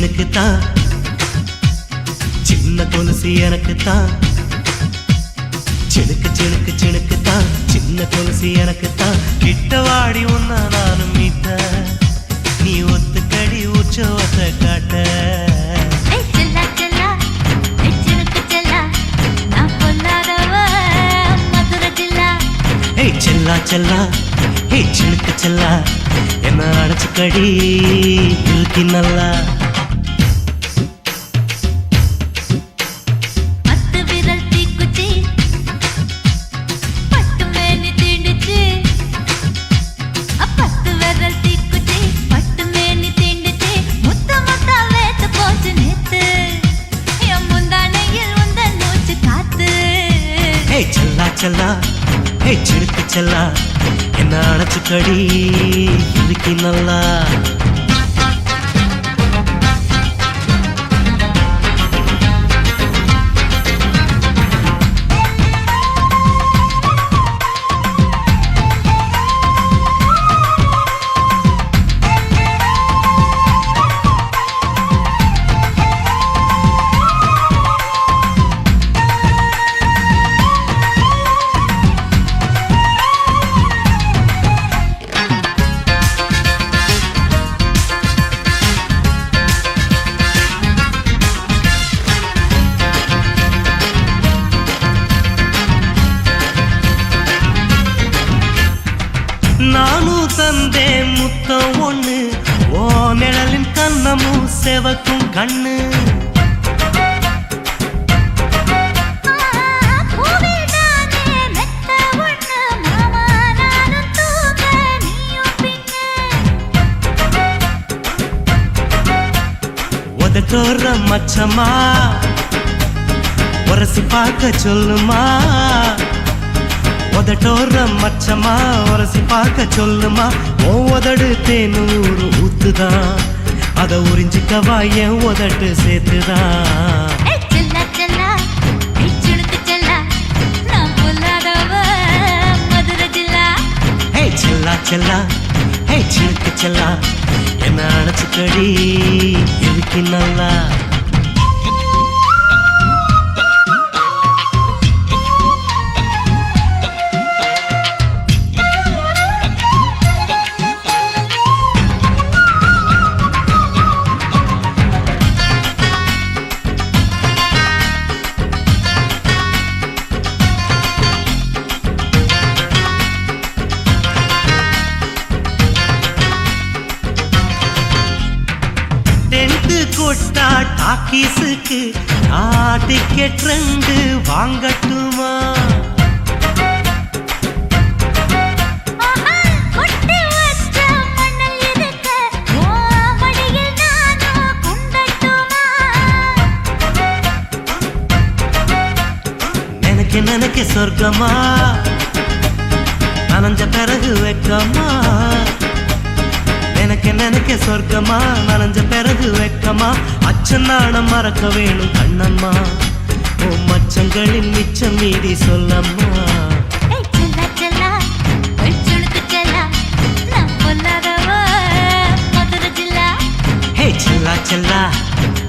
சிணுக்கு தான் சின்ன கொலுசு எனக்கு தான் சிணுக்கு சிணுக்கு சிணுக்கு தான் சின்ன கொலுசு எனக்கு தான் கிட்டவாடி உன்னா நானும் மீட்ட நீ ஒத்துக்கடி உற்சவத்தை காட்ட செல்லா செல்லா ஹே சிணுக்கு செல்லா என்ன அடைச்சுக்கடி இழுக்கி நல்லா செல்லா ஹே சிணுக்கு செல்லா என்ன அடைச்சுக்கடி இழுக்கி நல்லா நானும் தந்தே முத்தம் ஒண்ணு ஓ நிழலின் கண்ணமும் செவக்கும் கண்ணு உதட்டோர மச்சமா உரசி பார்க்க சொல்லுமா உதட்டோர மச்சமா உரசி பார்க்க சொல்லுமா ஓ உதடு தேனூறு ஊத்துதான் அத உறிஞ்சிக்கவா என் உதட்டு சேர்த்துதான் செல்லா செல்லா ஹே சிணுக்கு செல்லா என்ன அடைச்சுக்கடி இழுக்கி நல்லா கொட்டா டாக்கீஸுக்கு டிக்கெட் 2 வாங்கட்டுமா நினைக்க சொர்க்கமா நனைஞ்ச பிறகு வெக்கமா நினைக்க சொர்க்கமா நனைஞ்ச பிறகு வெக்கமா அச்சநாடம் மறக்க வேணும் கண்ணம்மா ஓ மச்சங்களின் மிச்சம் மீதி சொல்லம்மா ஹே செல்லா செல்லா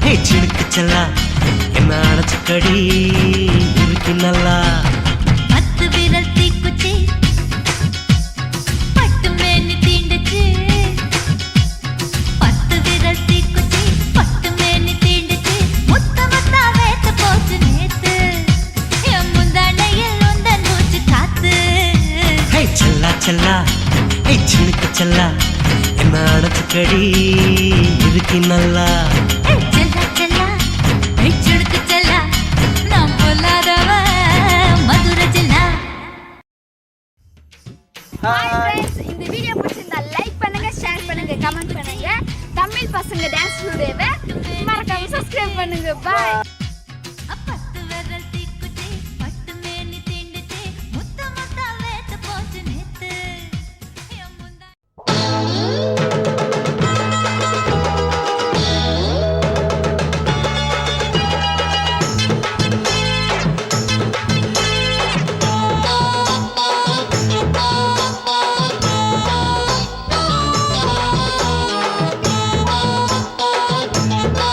ஹே சிணுக்கு செல்லா என்ன அடைச்சுக்கடி இழுக்கி நல்லா செல்லா ஹே சிணுக்கு செல்லா என்ன அடைச்சுக்கடி இழுக்கி நல்லா இந்த வீடியோ பிடிச்சிருந்தா லைக் பண்ணுங்க, ஷேர் பண்ணுங்க, கமெண்ட் பண்ணுங்க. தமிழ் பசங்க டான்ஸ் ஸ்டுடியோவை மறக்காம சப்ஸ்கிரைப் பண்ணுங்க. பாய். Bye.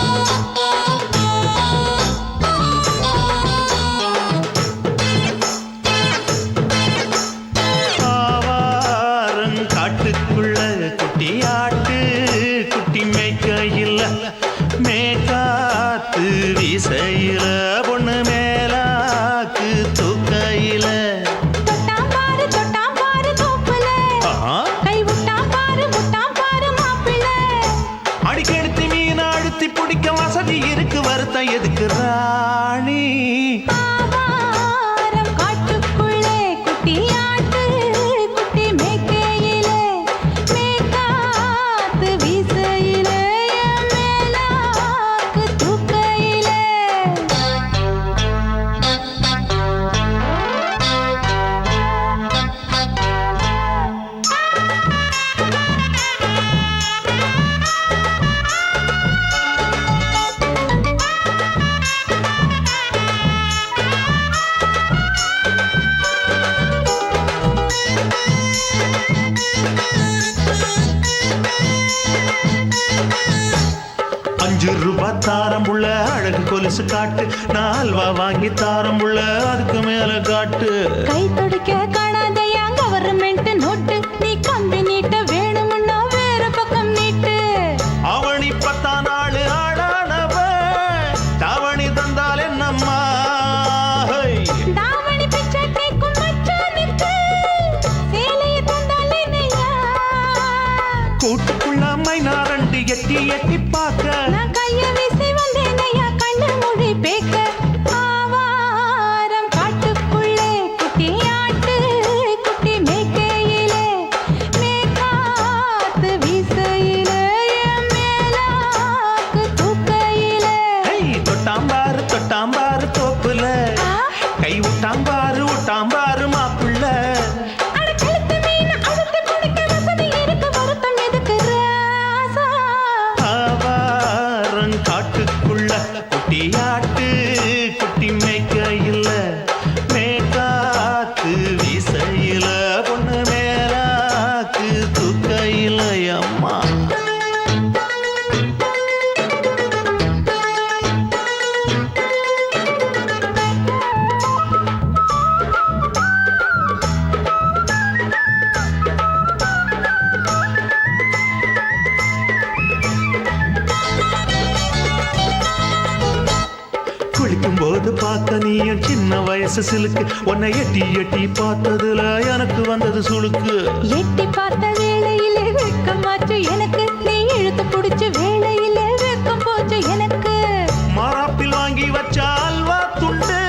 கொலுசு காட்டு, நான் அல்வா வாங்கி தாரம் உள்ள அதுக்கு மேல காட்டு. கை துடிக்க காணாதையா கவர்மெண்ட் நோட்டு, நீ கம்பி நீட்ட வேணும்னா வேற பக்கம் நீட்டு. அவனி 10 நாள் ஆளானவ தாவணி தந்தால் என்னம்மா? தாவணி பிச்சை கேக்கும் மச்சானுக்கு சேலையை தந்தால் என்னையா? கூட்டுக்குள்ள மைனாரண்டு எட்டி எட்டி பார்க்க, நான் கைய வீசி வந்தேனையா கண்ணு மொழி பேக்க. ஆவாரம் காட்டுக்குள்ளே குட்டி ஆட்டு குட்டி மேய்க்கையிலே, மேற்காத்து வீசையிலே, என் மேலாக்கு தூக்கையிலே. தொட்டாம்பாரு தொட்டாம்பாரு தோப்புல, கை விட்டாம்பாரு விட்டாம்பாரு மாப்புள்ள. அட கழுத்து மீன் அழுத்து குடிக்க வசதி இருக்கு, வருத்தம் எதுக்கு ராசா? ஆவாரம் காட்டுக்குள்ள குட்டியாட்டு குட்டி மேய்க்கையில, மேற்காத்து வீசையில, பொண்ணு மேலாக்கு தூக்கையில. அம்மா குளிக்கும் போது பார்த்த நீயும் சின்ன வயசு சிலுக்கு, உன்னை எட்டி எட்டி பார்த்ததுல எனக்கு வந்தது சுளுக்கு. எட்டி பார்த்த வேளையிலே வெட்கமாச்சு எனக்கு, நீ இழுத்து புடிச்ச வேளையிலே வெட்கம் போச்சு எனக்கு. மாறாப்பில் வாங்கி வச்ச அல்வா துண்டு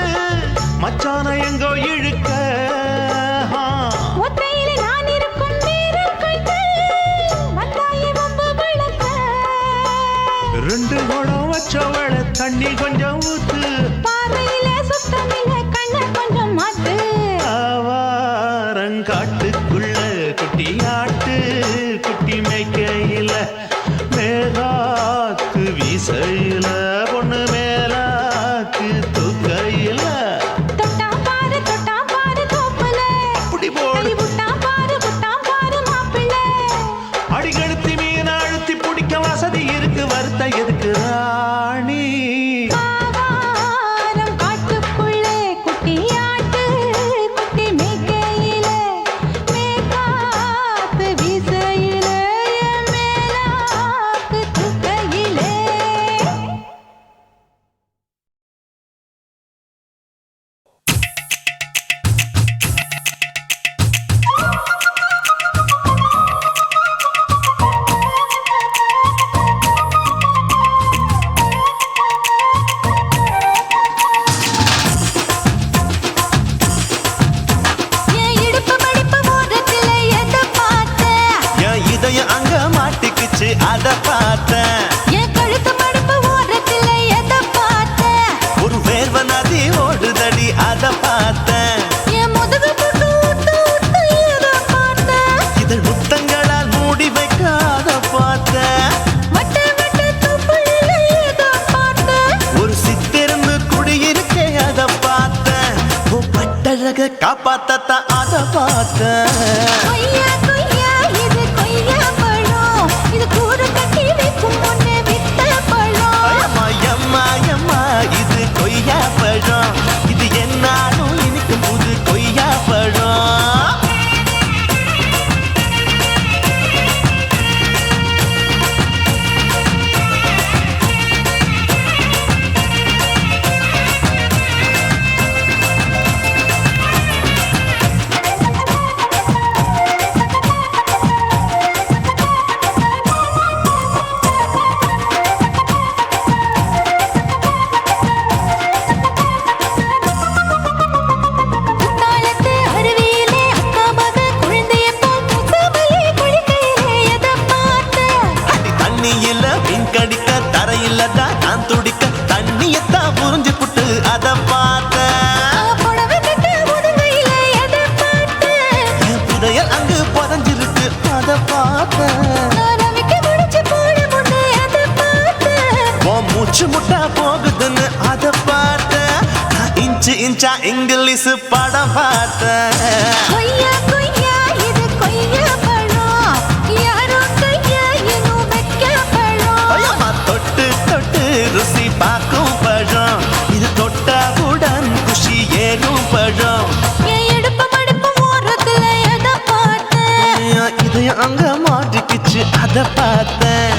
மச்சான எங்கோ இழுக்க. ஒத்தையிலே நான் இருக்கும் நேரம் கண்டு வந்தாயே வம்பு விளக்க. 2 குடம் வச்சவள தண்ணி கொஞ்சம் ஊத்து, பார்வையிலே சுத்தமில்லை கண்ண கொஞ்சம் மாத்து. ஆவாரங்காட்டுக்குள்ள குட்டியாட்டு குட்டி மேய்க்கையில, மேலாக்கு வீசையில, பொண்ணு மேலாக்கு தூக்கையில. தொட்டாம் பாரு தோப்புல, அப்படி போடு. கை விட்டாம் பாரு மாப்பிள்ளை. அடிகழுத்தி மீன் அழுத்தி பிடிக்க வசதி இருக்கு, வருத்த எதுக்கு ராணி? ஆவாரம் காட்டுக்குள்ளே குட்டியாட்டு குட்டி மேய்க்கையிலே, மேற்காத்து வீசையிலே, என் மேலாக்கு தூக்கையிலே. என் இடுப்பு மடிப்பு ஓரத்துல எதை பார்த்தேன்? என் இதயம் அங்க மாட்டிக்குச்சு அத பார்த்தேன். என் கழுத்து மடிப்பு ஓரத்துல எதை பார்த்தேன்? ஒரு வேர்வ நதி ஓடுதடி அத பார்த்தேன். என் முதுகு புட்டு ஊத்து ஊத்து எதை பார்த்தேன்? இதழ் முத்தங்களால் மூடி வைக்க அத பார்த்தேன். வட்ட வட்ட தொப்புளில எதை பார்த்தேன்? ஒரு சித்திருந்து குடியிருக்கே அத பார்த்தேன். உன் பட்டழக காப்பாத்தத்தான் அத பார்த்தேன். கொய்யா கொய்யா இது கொய்யா பழம், இது கூட கட்டி வைக்கும் முன்னே வித்த பழம். அம்மா எம்மா எம்மா இது கொய்யா பழம், இது என்னாலும் இனிக்கும் புது கொய்யா பழம். குத்தாலத்து அருவியிலே அக்கா மக குழந்தைய போல் முகமலே குளிக்கையிலே எதை பார்த்தேன்? அடி தண்ணியில மீன் கடிக்க தரையில தான் நான் துடிக்க, தண்ணியத்தான் புரிஞ்சு புட்டு அத பார்த்தேன். புடவை கட்ட முதுகையிலே எதை பார்த்தேன்? என் புதையல் அங்கு புதஞ்சிருக்கு அத பார்த்தேன். நான் ரவிக்கு முடிச்சு போட முன்னே எதை பார்த்தேன்? உன் மூச்சு முட்டா போகுதுன்னு அத பார்த்தேன். நான் இன்ச்சு இன்ச்சா இங்கிலீஷ் படம் பார்த்தேன். கொய்யா கொய்யா இது கொய்யா பழம், யாரோ கையா இன்னும் வைக்க பழம். தொட்டு தொட்டு ருசி பார்க்கும் பழம், இதயம் அங்க மாட்டிக்கிச்சு அத பார்த்தேன்.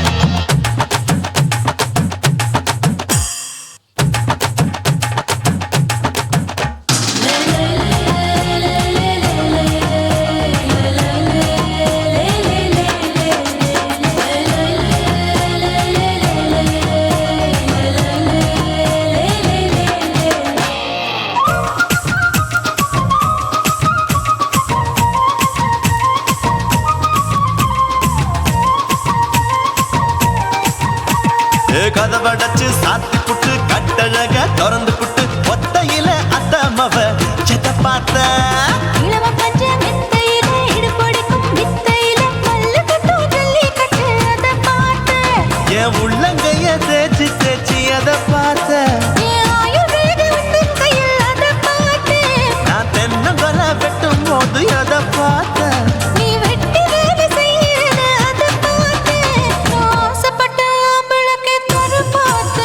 கதவடைச்சு சாத்தி புட்டு கட்டழக திறந்து புட்டு ஒத்தையில அத்தமவ செத்த பார்த்த இளவ பஞ்ச மெத்தையில இடுபொடிக்கும் வித்தையில மல்லு கட்டும் ஜல்லி கட்டு அத பார்த்த என் உள்ளங்கைய தேய்ச்சி தேய்ச்சி அத பார்த்த என் ஆயுர்வேத உந்தன் கையில் அத பார்த்த நான் தென்னங்கொலை வெட்டும் போது அத பார்த்த நீ வெட்டி வேலை செய்யறது அத பார்த்த நான் ஆசைப்பட்ட ஆம்பளுக்கு தர பார்த்த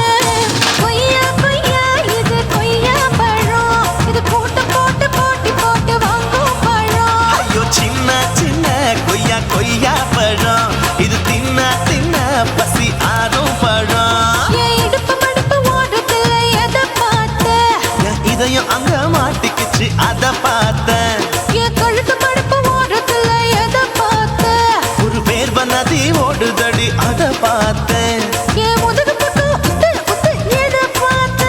கொய்யா கொய்யா இது கொய்யா பழம் இது போட்டு போட்டு போட்டி போட்டு வாங்கும் பழம் ஐயோ சின்ன சின்ன கொய்யா கொய்யா பழம் இது தின்ன தின்ன பசி ஆறும் பழம் என் இடுப்பு மடுப்பு ஓடுதுல எதை பார்த்த என் இதயம் அங்க மாட்டிக்கிச்சு அத பார்த்தேன். என் கழுத்து மடுப்பு ஓடுதுல எதை பார்த்த ஒரு வேர்வ நதி ஓடுதடி அத பார்த்தேன். என் முதுகு பக்கம் உத்து உத்து எதை பார்த்த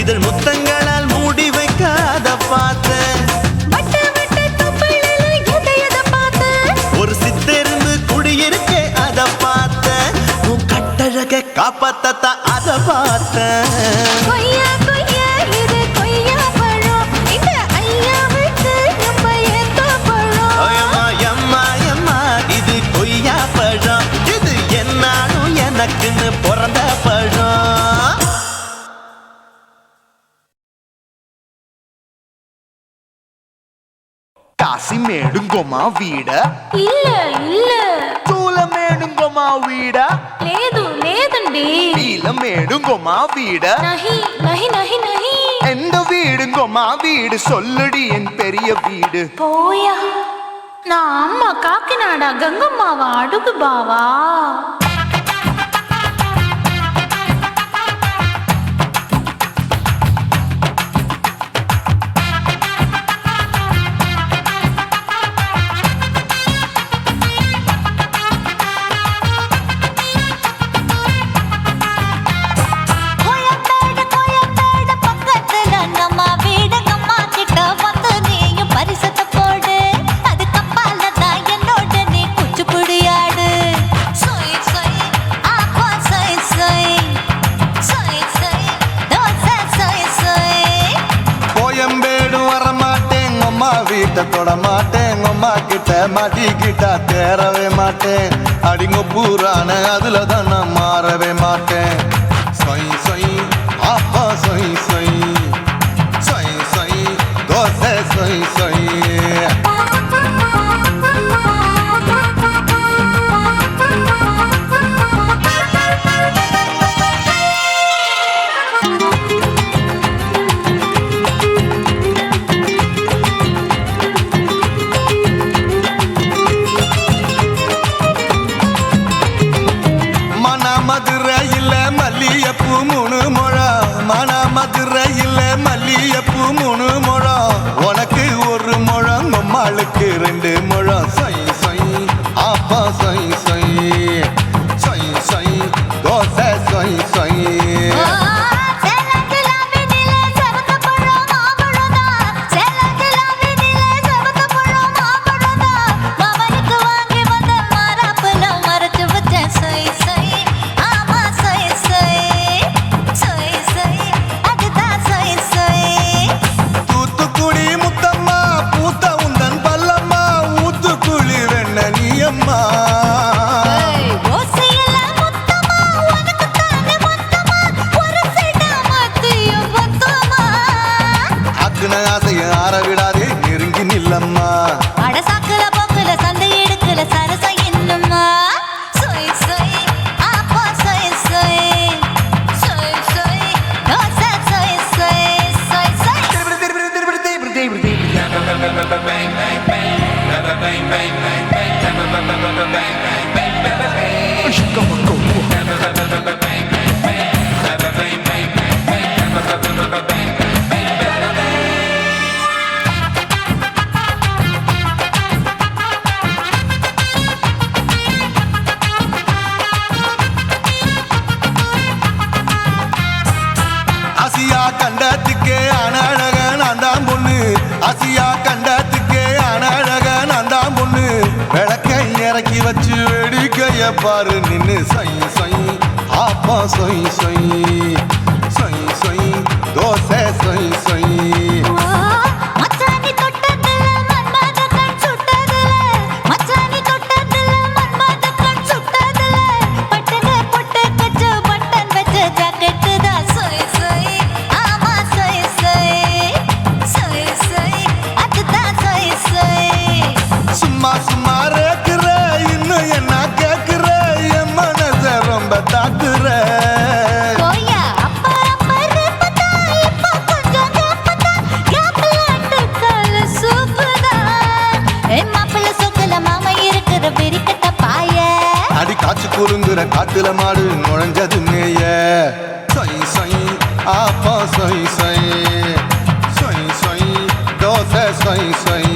இதழ் முத்தங்களால் மூடி வைக்க அத பார்த்தேன். வட்ட வட்ட தொப்பையில எதை பார்த்த ஒரு சித்தெருந்து குடியிருக்க அத பார்த்தேன். உன் கட்டழக காப்பாத்தத்த அத பார்த்தேன். கொய்யா கொய்யா இது கொய்யா பழம் இந்த ஐயாவுக்கு நம்ம ஏத்த பழம் ஐயம்மா எம்மா எம்மா இது கொய்யா பழம் இது என்னாலும் எனக்குன்னு பிறந்த பழம். కాశీమేడుంగోమా వీడ இல்ல இல்ல తూలమేడుంగోమా వీడ లేదు లేదండి నీలమేడుంగోమా వీడ நஹி நஹி நஹி நஹி எந்த வீடுங்கோமா வீடு சொல்லுடி என் பெரிய வீடு போயா நான் அம்மா காக்கிநாடா கங்கம்மாவா அடுகு பாவா கோயம்பேடு பக்கத்துல நம்ம வீடு கம்மா கிட்ட வந்து நீயும் பரிசத்தை போடு அது கப்பால தான் என்னோட நீ குச்சிப்புடியாடு சொய் சொய் ஆப்பா சொய் சொய் சொய் சொய் தோசை சொய் சொய் கோயம்பேடு வரமாட்டேன் அம்மா வீட்டை தொட மாட்டேன் அம்மா கிட்ட மாட்டிக்கிட்டா தேரவே மாட்டேன் அடிங்க பூரான அதுல தான் நான் மாறவே மாட்டேன் சொய் சொய் ஆப்பா சொய் சொய் சொய் சொய் தோசை சொய் சொய் மதுரையில் மல்லியப்பூ 3 முழம் மதுரையில் மல்லியப்பூ 3 முழம் உனக்கு 1 முழம் அம்மாளுக்கு 2 முழம் சொய் சொய் ஆப்பா சொய் சொய் சொய் சொய் தோசை சொய் சொய் bang bang bang bang bang bang bang bang bang bang bang Asia கண்டத்துக்கே அனழக நான் தான் பொண்ணு ஆசியா கண்டத்துக்கே அனழக நான் தான் பொண்ணு விளக்கை இறக்கி வச்சு வேடிக்கைய பாரு நின்னு சொய் சொய் ஆப்பா சொய் சொய் சொய் சொய் தோசை சொய் சொய் மச்சானி தொட்டதுல மன்மத கண் சுட்டதுல மச்சானி தொட்டதுல மன்மத கண் சுட்டதுல பட்டன பொட்ட கச்சு பட்டன் வச்ச ஜாக்கெட் தான் சொய் சொய் ஆமா சொய் சொய் சொய் சொய் அதுதான் சொய் சொய் சும்மா சும்மா ரேக்குற இன்னும் என்ன கேக்குற என் மனச ரொம்ப தாக்குற போயா அப்பா அப்பா ரப்பதா இப்ப கொஞ்சம் ரப்பதா கேப்லாட்டு கால சூப்பரா ஏ மாப்பிள்ள சொக்கல மாமா இருக்கிற பெரிக்கட்ட பாய அடி காய்ச்சி குறுங்குற காட்டுல மாடு நுழைஞ்சது மேய சொய் சொய் ஆப்பா சொய் சொய் சொய் சொய் தோசை சொய் சொய்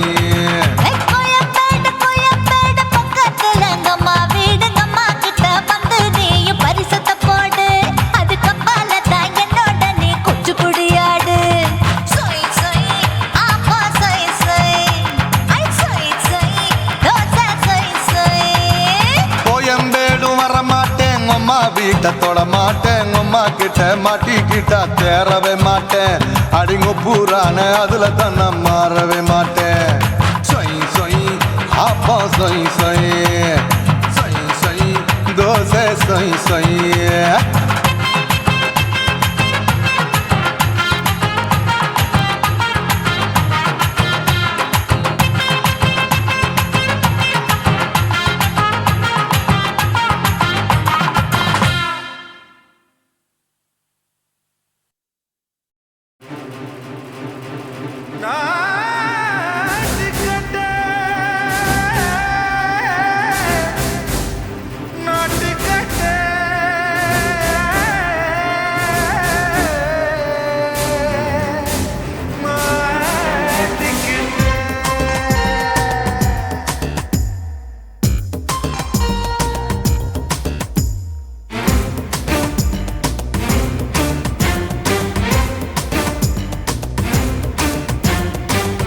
கோயம்பேடு பக்கத்துல எங்கம்மா வீடு அம்மா கிட்ட வந்து நீயும் பரிசத்தை போடு அது கப்பால தான் என்னோட நீ குச்சி புடியாடு சொய் சொய் ஆப்பா சொய் சொய் ஐ சொய் சொய் தோசை சொய் சொய் கோயம்பேடும் வர மாட்டேன் அம்மா வீட்டை தொட மாட்டேன் அம்மா கிட்ட மாட்டிக்கிட்டா தேரவே மாட்டேன் அடிங்க பூரான அதுல தான் நான் மாறவே மாட்டேன் சொய் சொய் ஆப்பா சொய் சொய் சொய் சொய் தோசை சொய் சொய்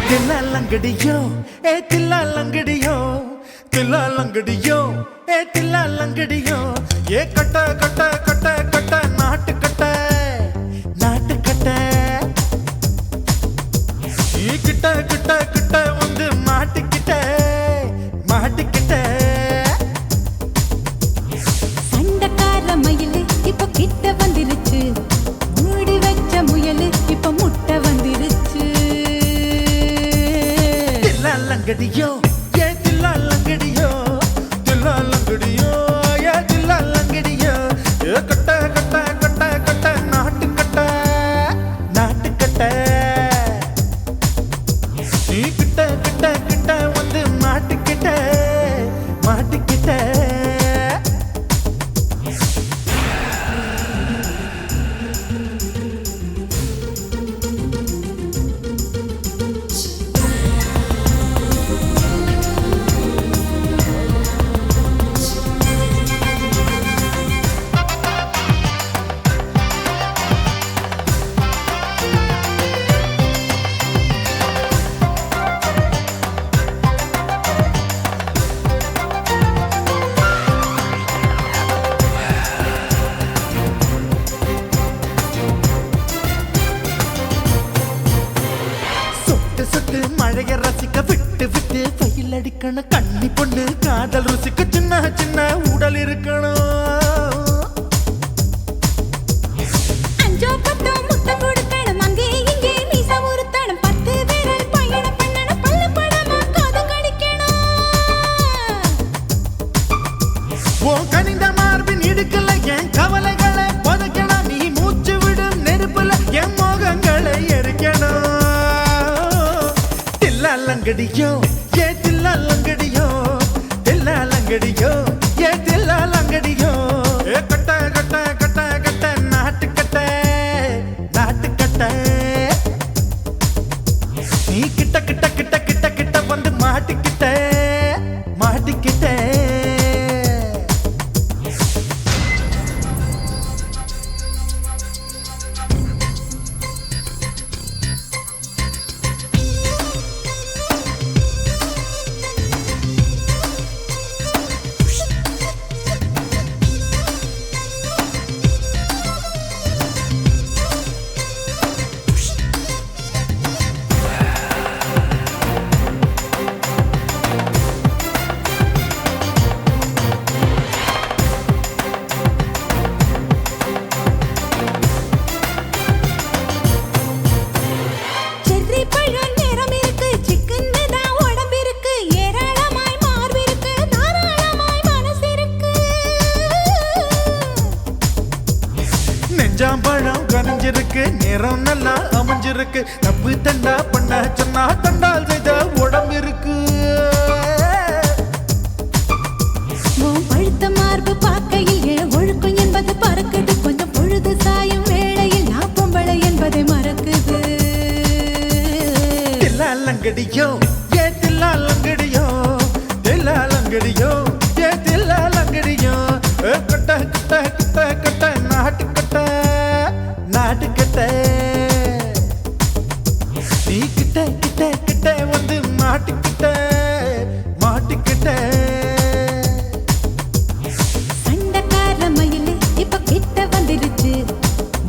தில்லாலங்கடியோ ஏ தில்லாலங்கடியோ தில்லாலங்கடியோ ஏ தில்லாலங்கடியோ ஏ கட்ட கட்ட கட்ட கட்ட நாட்டு கட்ட நாட்டு கட்ட நீ கிட்ட கிட்ட கிட்ட வந்து மாட்டிக்கிட்ட மாட்டிக்கிட்ட சண்டக்கார மயிலு இப்ப கிட்ட வந்துருச்சு மூடி வச்ச முயலு இப்ப முட்டை வந்துருச்சு தில்லாலங்கடியோ ஏ தில்லாலங்கடியோ தில்லாலங்கடியோ ஏ தில்லாலங்கடியோ ஏ கட்ட கட்ட கட்ட கட்ட நாட்டு கட்ட நாட்டு கட்ட நீ கிட்ட கிட்ட கிட்ட வந்து மாட்டிக்கிட்ட மாட்டிக்கிட்ட சொட்டு சொட்டு மழைய ரசிக்க விட்டு விட்டு வெயில் அடிக்கணும் கண்ணி பொண்ணு காதல் ருசிக்க சின்ன சின்ன உடல் இருக்கணும் அஞ்சோ பத்தோ முட்டை கொடுக்கணும் அங்கே இங்கே மீச உருத்தணும் 10 விரல் பயணம் பண்ணணும் பல்ல படமா காது கடிக்கணும் உன் கனிந்த மார்பின் இடுக்கல என் கவலைகளை புதைக்கணும் நீ மூச்சு விடும் நெருப்புல என் மோகங்களை எரிக்கணும் தில்லாலங்கடியோ ஏ தில்லாலங்கடியோ தில்லாலங்கடியோ ஏ தில்லாலங்கடியோ மாட்டிக்கிட்டே செர்ரி பழம் நிறம் இருக்கு சிக்கன்னு தான் உடம்பிருக்கு ஏராளமாய் மார்பிருக்கு தாராளமாய் மனசிருக்கு நெஞ்சாம்பழம் கனிஞ்சிருக்கு நிறம் நல்லா அமைஞ்சிருக்கு தப்பு தண்டா பண்ண சொன்னா தண்டால் செய்த உடம்பு இருக்கு உன் பழுத்த மார்பு பார்க்கையில் என் ஒழுக்கம் என்பது பறக்குது கொஞ்சம் பொழுது சாயும் வேளையில் நான் பொம்பளை என்பதை மறக்குது தில்லாலங்கடியோ ஏ தில்லாலங்கடியோ தில்லாலங்கடியோ ஏ தில்லாலங்கடியோ கட்ட கட்ட கட்ட கட்ட நாட்டுக்கட்ட நீ கிட்ட கிட்ட கிட்ட வந்து மாட்டிக்கிட்ட சண்டைக்கார மயிலு இப்ப கிட்ட வந்துருச்சு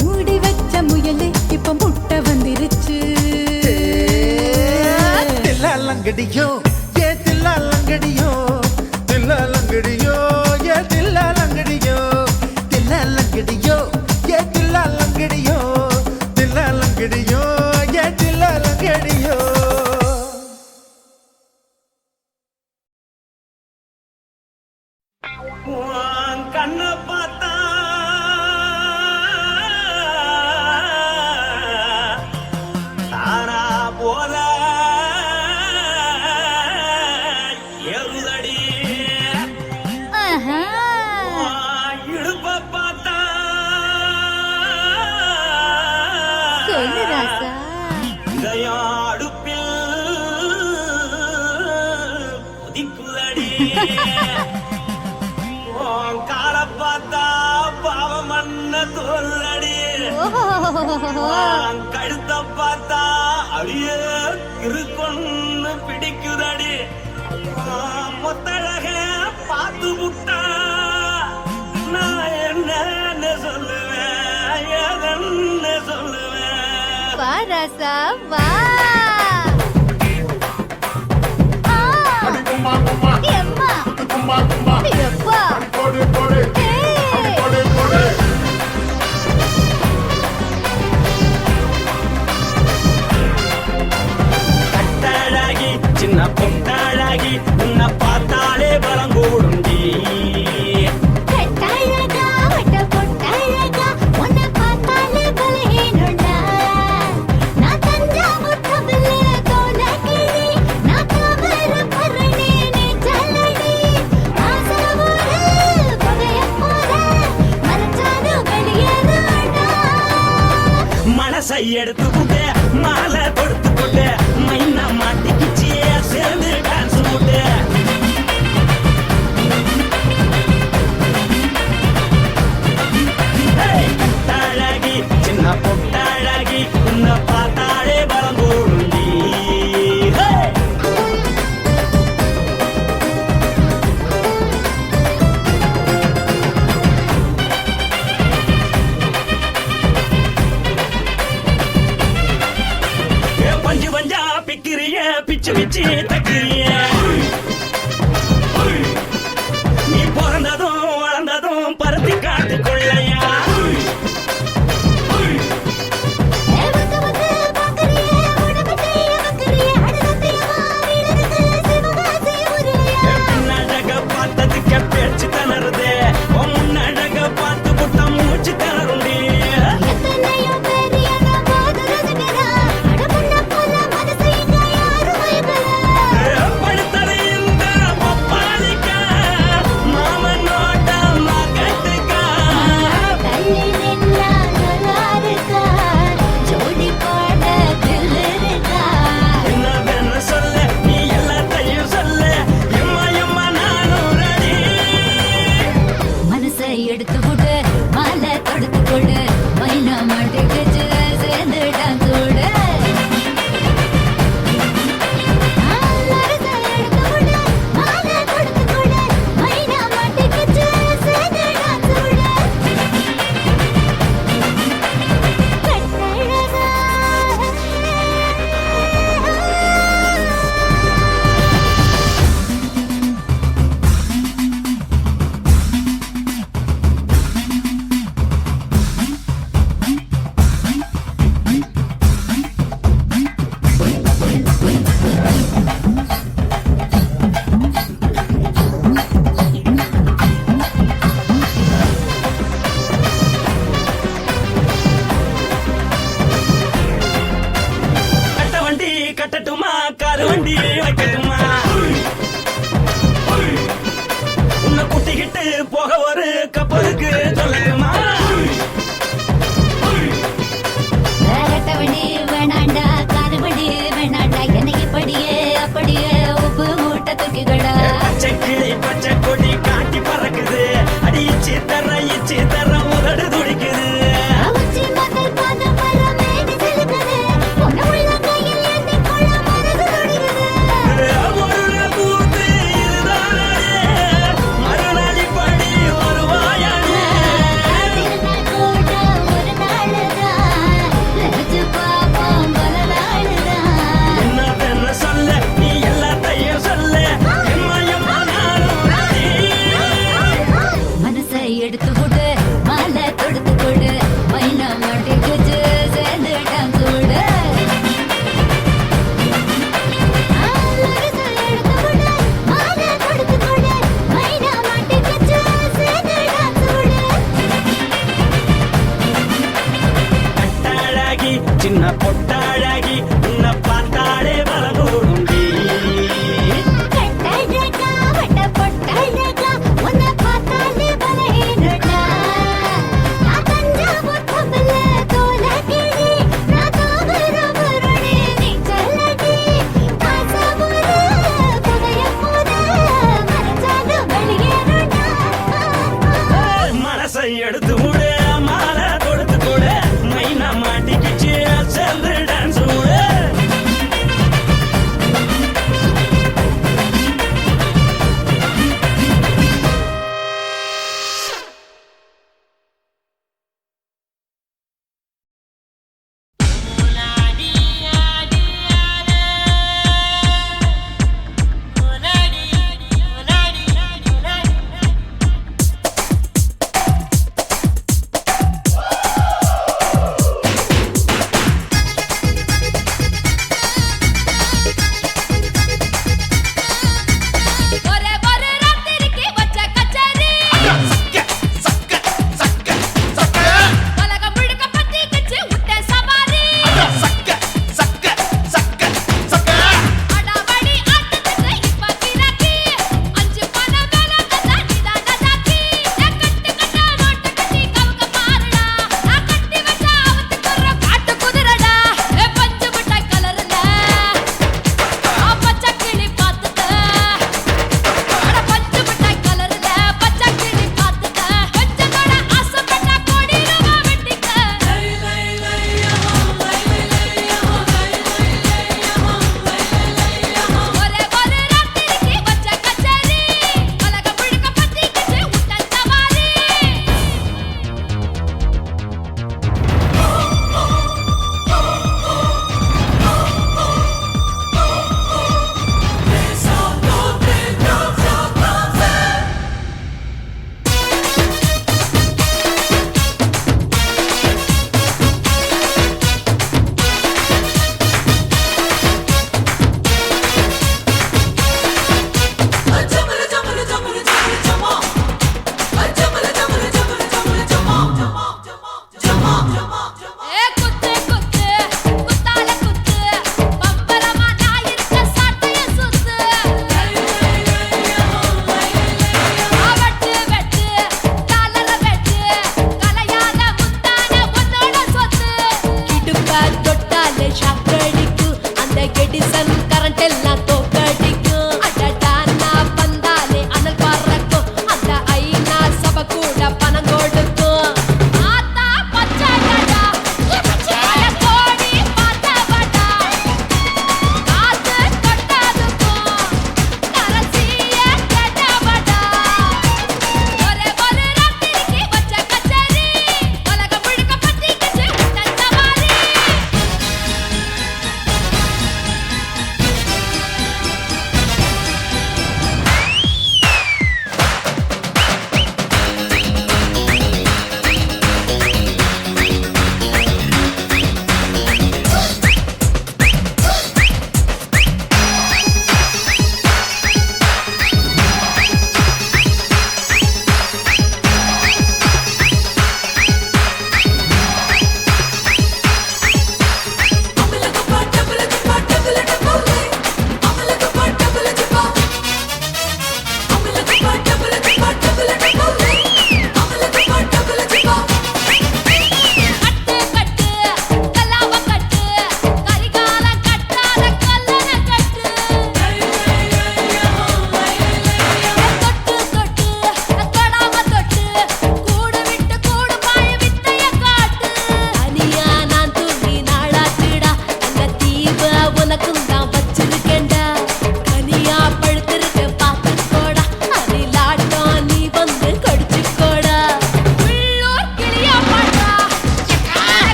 மூடி வச்ச முயலு இப்ப முட்டை வந்துருச்சு தில்லாலங்கடியோ ஏ தில்லாலங்கடியோ தில்லாலங்கடியோ ஏ தில்லாலங்கடியோ தில்லாலங்கடியோ ஏ தில்லாலங்கடியோ தில்லாலங்கடியோ ஏ தில்லாலங்கடியோ உன் கண்ணை பார்த்தா தானா போல ஏறுதடி உன் இடுப்பை பார்த்தா சொல்லு ராசா இதயம் அடுப்பில் கொதிக்குதடி உன் காலை பார்த்தா பாவம் மண்ண தோல்லடி உன் கழுத்தை பார்த்தா அடிய இருக்குன்னு பிடிக்குதடி உன் முத்தழக பார்த்து விட்டா நான் என்னன்னு சொல்லுவேன் ஏதன்னு சொல்லுவேன் வா ராசா வா எம்மா எப்பா கட்டழகி சின்ன பொட்டழகி உன்னை பார்த்தாலே பலங்கூடும் நீ கட்டழகா வட்ட பொட்டழகா உன்னை பார்த்தாலே பலஹீனண்டா நான் தஞ்சாவூர் தவில கோலகிரி நான் தவறு பரணி நீ ஜல்லடி ஆசவூரு பகையப்போ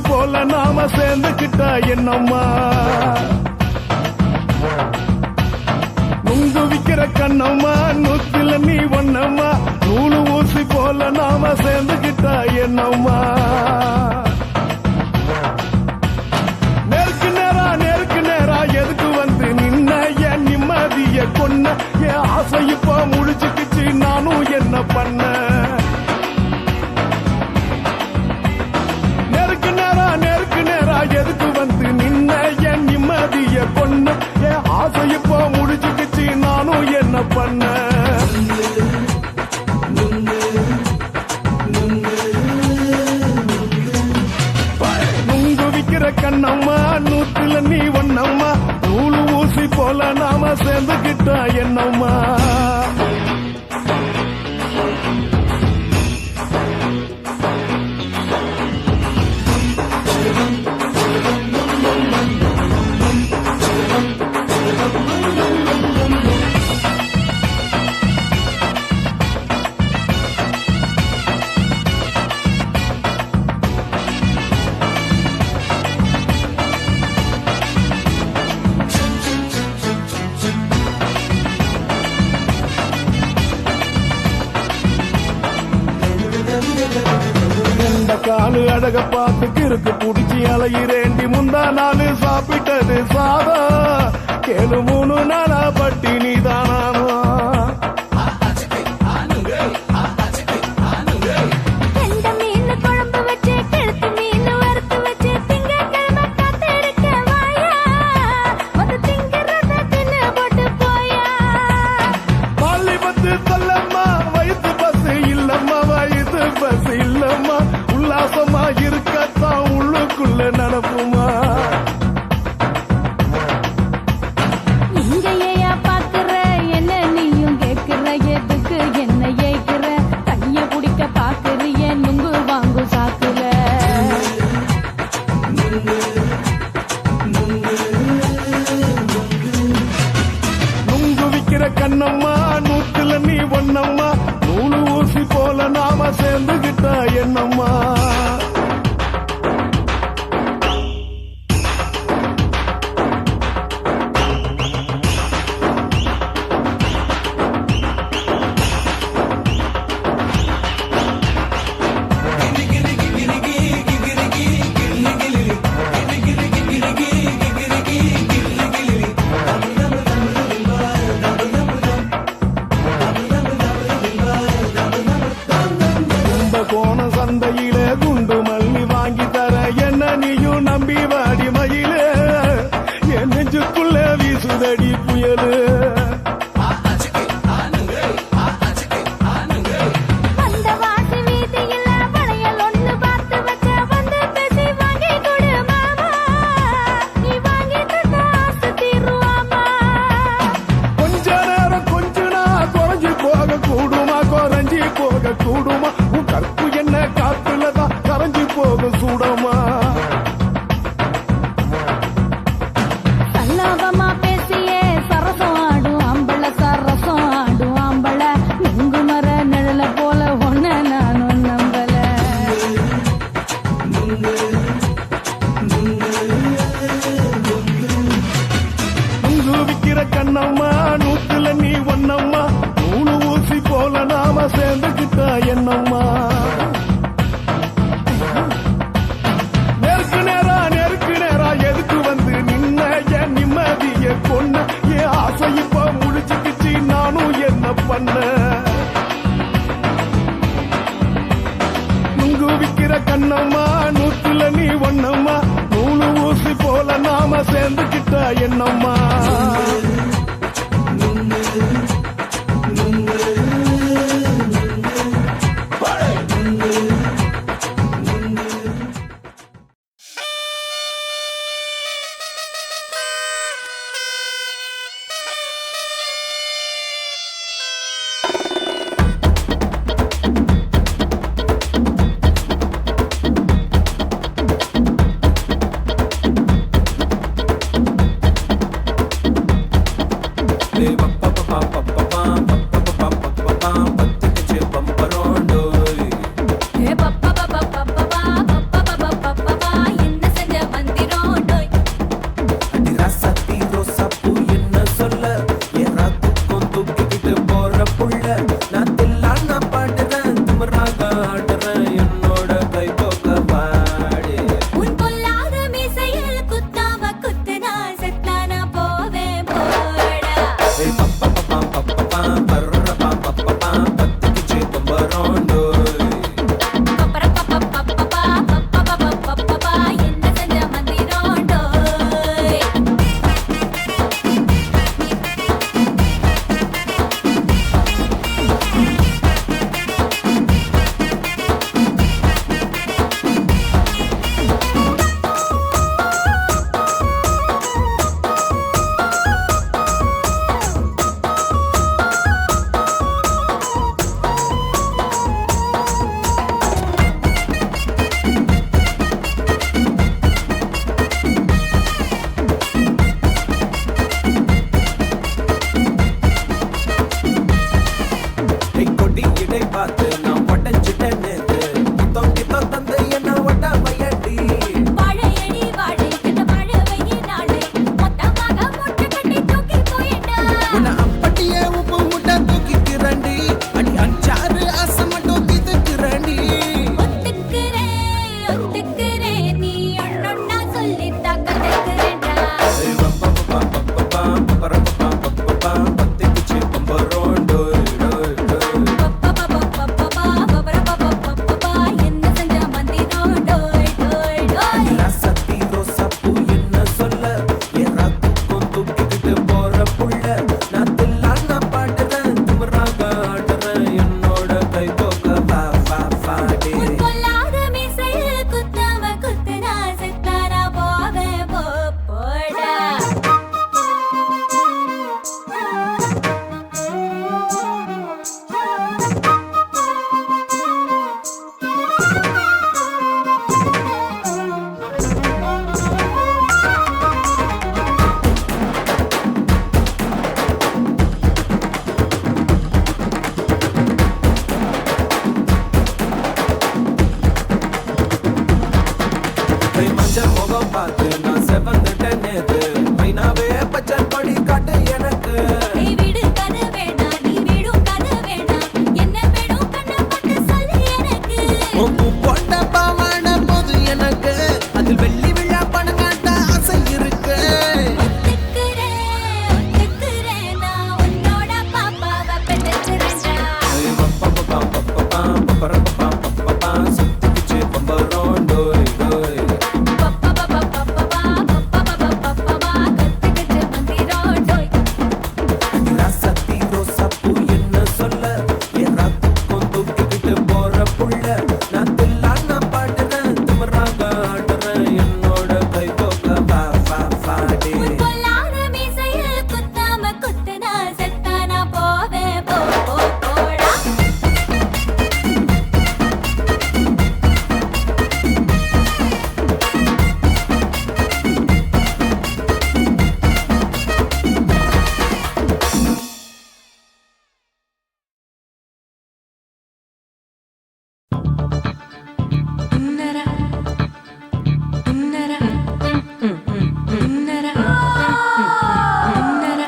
போல நாம சேர்ந்துக்கிட்டா என்னம்மா நுங்கு விக்கிற கண்ணம்மா நூத்துல நீ ஒன்னம்மா நூலு ஊசி போல நாம சேர்ந்துக்கிட்டா என்னம்மா நேருக்கு நேரா எதுக்கு வந்து நின்ன என் நிம்மதிய கொன்ன என் ஆசை இப்ப முழிச்சுக்கிச்சு நானும் என்ன பண்ண நேருக்கு நேரா எதுக்கு வந்து நின்ன என் நிம்மதிய கொன்ன என் ஆசை இப்ப முழிச்சுக்கிச்சு நானும் என்ன பண்ண நுங்கு விக்கிற கண்ணம்மா நூத்துல நீ ஒன்னம்மா நூலு ஊசி போல நாம சேர்ந்துக்கிட்டா என்னம்மா காலு அழக பார்த்து கிறுக்கு புடிச்சி அலையிறேண்டி முந்தா நாலு சாப்பிட்டது சாதம் கேளு 3 நாளா பட்டினி தானானோ இருக்கத்தான் உள்ளுக்குள்ள நடப்புமா இங்கேயா பாக்குற என்ன நீயும் கேக்குற எதுக்கு என்ன ஏக்குற கைய பிடிக்க பாக்குறிய நுங்கு வாங்கு சாக்குற நுங்கு விக்கிற கண்ணம்மா நூத்துல நீ ஒன்னம்மா நூலு ஊசி போல நாம சேர்ந்துகிட்டா என்னம்மா சந்தையிலே குண்டு மல்லி வாங்கி தர என்ன நீயும் நம்பி வாடி மயிலே என் நெஞ்சுக்குள்ள வீசுதடி புயலு கொஞ்ச நேரம் கொஞ்ச நாள் குறைஞ்சி போக கூடுமா குறைஞ்சி போக கூடுமா கற்பு என்ன காத்துலதான் கரைஞ்சி போக சூடமா சல்லாபமா பேசியே சரசம் ஆடும் ஆம்பள சரசம் ஆடும் ஆம்பள நுங்கு மர நிழல போல ஒன்ன நானும் நம்பல நுங்கு விக்கிற கண்ணம்மா நூத்துல நீ ஒன்னம்மா நூலு ஊசி போல நாம சேர்ந்துக்கிட்டா என்னம்மா நேருக்கு நேரா எதுக்கு வந்து நின்ன என் நிம்மதிய கொன்ன என் ஆசை இப்ப முழிச்சுக்கிச்சு நானும் என்ன பண்ண நுங்கு விக்கிற கண்ணம்மா நூத்துல நீ ஒன்னம்மா நூலு ஊசி போல நாம சேர்ந்துக்கிட்டா என்னம்மா முகம் பார்த்து நான் செவந்துட்டேன் நேத்து மைனாவே பச்சை கொடி காட்டு எனக்கு நீ விடு கதை வேணாம் நீ விடும் கதை வேணாம் என்ன வேணும் கண்ணை பார்த்து சொல்லு எனக்கு உப்பு போட்ட பாவான போது எனக்கு அதில் வெள்ளி விழா பணம் காட்ட ஆசை இருக்கு ஒத்துக்கிறேன் நான் உன்னோட பாப்பாவை பெற்றேன்டா சுத்திச்சு பம்பரோம் டோய் டோய் ராசத்தி ரோசா பூ என்ன சொல்ல என் ராத்துக்கும் தூக்கிக்கிட்டு போற புள்ள நான் தில்லான பாடுறேன் திமிராக ஆடுறேன் என்னோட கை போக்க பா பா பாடி பொல்லாத மீசையில் குத்தாம குத்துனா செத்தானா போவேன் போ போ போடா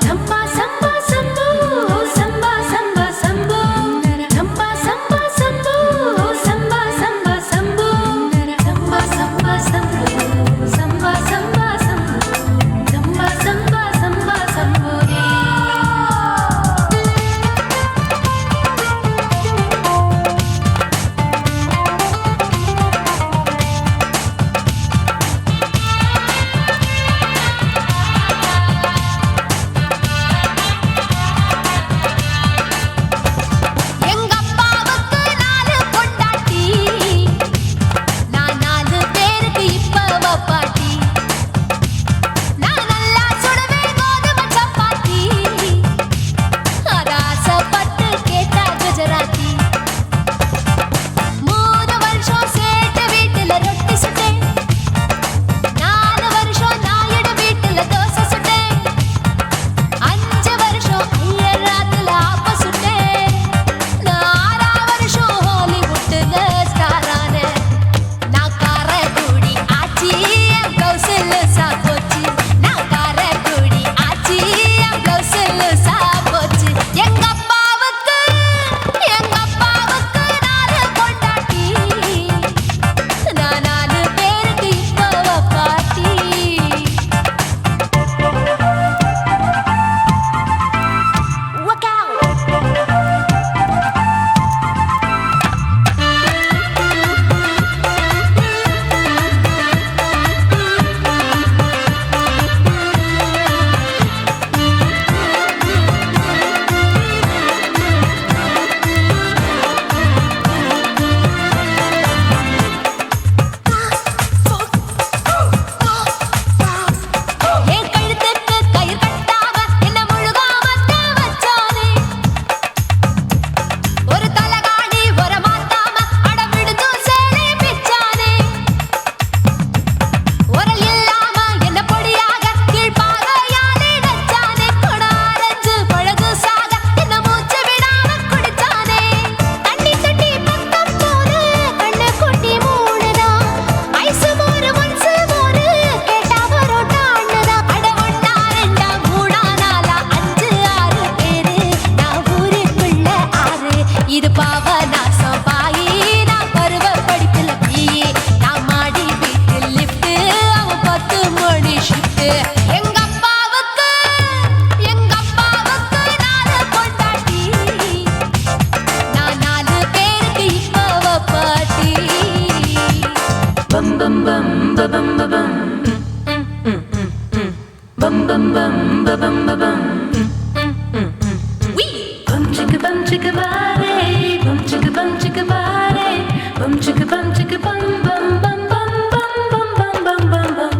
சம்பா சம்பா சம்போ சம்பா சம்பா சம்போ சம்பா சம்பா சம்போ சம்பா சம்பா சம்போ சம்பா சம்பா சம்போ சம்பா சம்பா சம்போ சம்பா சம்பா சம்பா சம்போரே எங்க அப்பாவுக்கு 4 பொண்டாட்டி நான் 4 பேருக்கு இப்ப பாட்டி நான் நல்லா சுடுவேன் கோதுமை சப்பாத்தி அத ஆசைப்பட்டு கேட்டா குஜராத்தி 3 வருஷம் சேட்டு வீட்டுல ரொட்டி சுட்டேன் 4 வருஷம் நாயுடு வீட்டுல தோசை சுட்டேன் 5 வருஷம் ஐயராத்துல ஆப்ப சுட்டேன் நான் 6 வருஷம் ஹாலிவுட்ல ஸ்டாரான நான் காரக்குடி ஆச்சி என் பிளவுஸ்ல சாப்போச்சு நான் காரக்குடி ஆச்சி என் பிளவுஸ்ல சாப்போச்சு எங்க அப்பாவுக்கு 4 பொண்டாட்டி நான் 4 பேருக்கு இப்ப பாட்டி Work out. என் கழுத்துக்கு கயிறு கட்டாம என்ன முழுகாம வச்சானே ஒரு தலகாணி ஒரு மாத்தாம அடவிடுது சேலை பிச்சானே உரல் இல்லாம என்ன பொடியாக கீழ்பாகையாலே நச்சானே கொடாரஞ்சு பழகு சாக என்ன மூச்சு விடாம குடிச்சானே தண்ணி தொட்டி பக்கம் போன கண்ணு குட்டி மூடுதா ஐசு மோரு ஒன்சு மோரு கேட்டா பரோட்டான்னுதா அட 1 2 3 4 5 6 பேரு நான் ஊருக்குள்ள 6 இது பாவநாசம் பாயி நான் பருவ படிப்புல பிஏ நான் மாடி வீட்டில் லிஃப்ட் அவன் 10 மணி ஷிஃப்ட் எங்க அப்பாவுக்கு 4 பொண்டாட்டி நான் 4 பேருக்கு இப்ப பாட்டி பம் பம் பம் பம் பம் bum bum bum bum bum bum bum chicka body bum chicka body bum chicka bum bum bum bum bum bum bum bum bum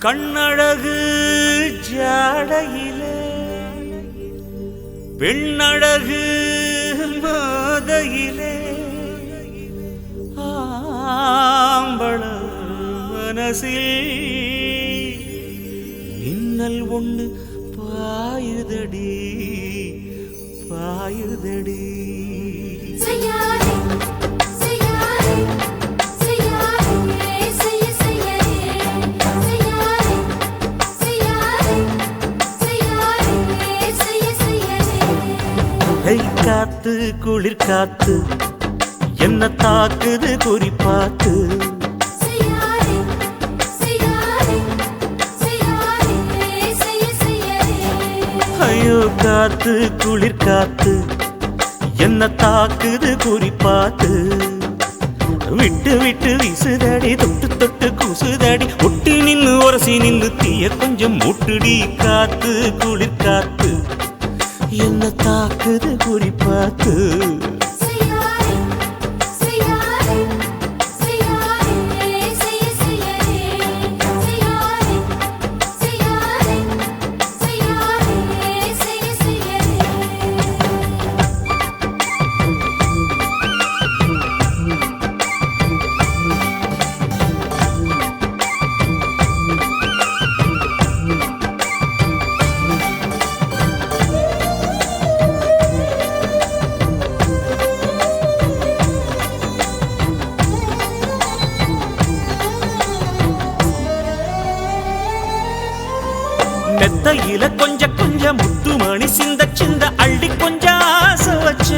கண்ணழகு ஜாடையிலே பெண்ணழகு மாதையிலே ஆம்பள மனசில் மின்னல் ஒன்று பாயுதடி பாயுதடி காத்து குளிர் காத்து என்ன தாக்குது குறிப்பாத்து ஐயோ காத்து குளிர் காத்து என்ன தாக்குது குறிப்பாத்து விட்டு விட்டு வீசுதடி தொட்டு தொட்டு கூசுதடி ஒட்டி நின்னு உரசி நின்னு தீய கொஞ்சம் மூட்டுடி காத்து குளிர் காத்து என்ன தாக்குது குறிப்பாத்து மெத்தையில கொஞ்ச கொஞ்ச முத்துமணி சிந்த சிந்த அள்ளி கொஞ்ச ஆசை வச்ச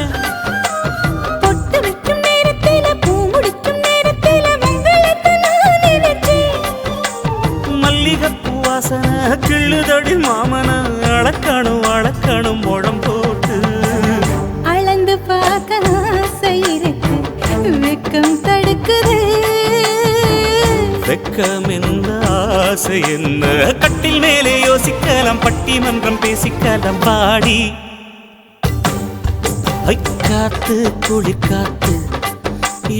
பொட்டு வைக்கும் நேரத்தில பூ முடிக்கும் நேரத்தில மங்களத்தை நான் நினைச்சேன் மல்லிகைப்பூ வாசனை கிள்ளுதடி மாமன அளக்கணும் அளக்கணும் முழம் போட்டு அளந்து பார்க்க ஆசை இருக்கு வெக்கம் தடுக்குது வெக்கம் என்ன ஆசை என்ன கட்டில் மேலே யோசிக்கலாம் பட்டிமன்றம் பேசிக்கலாம் பாடி காத்து குளிர் காத்து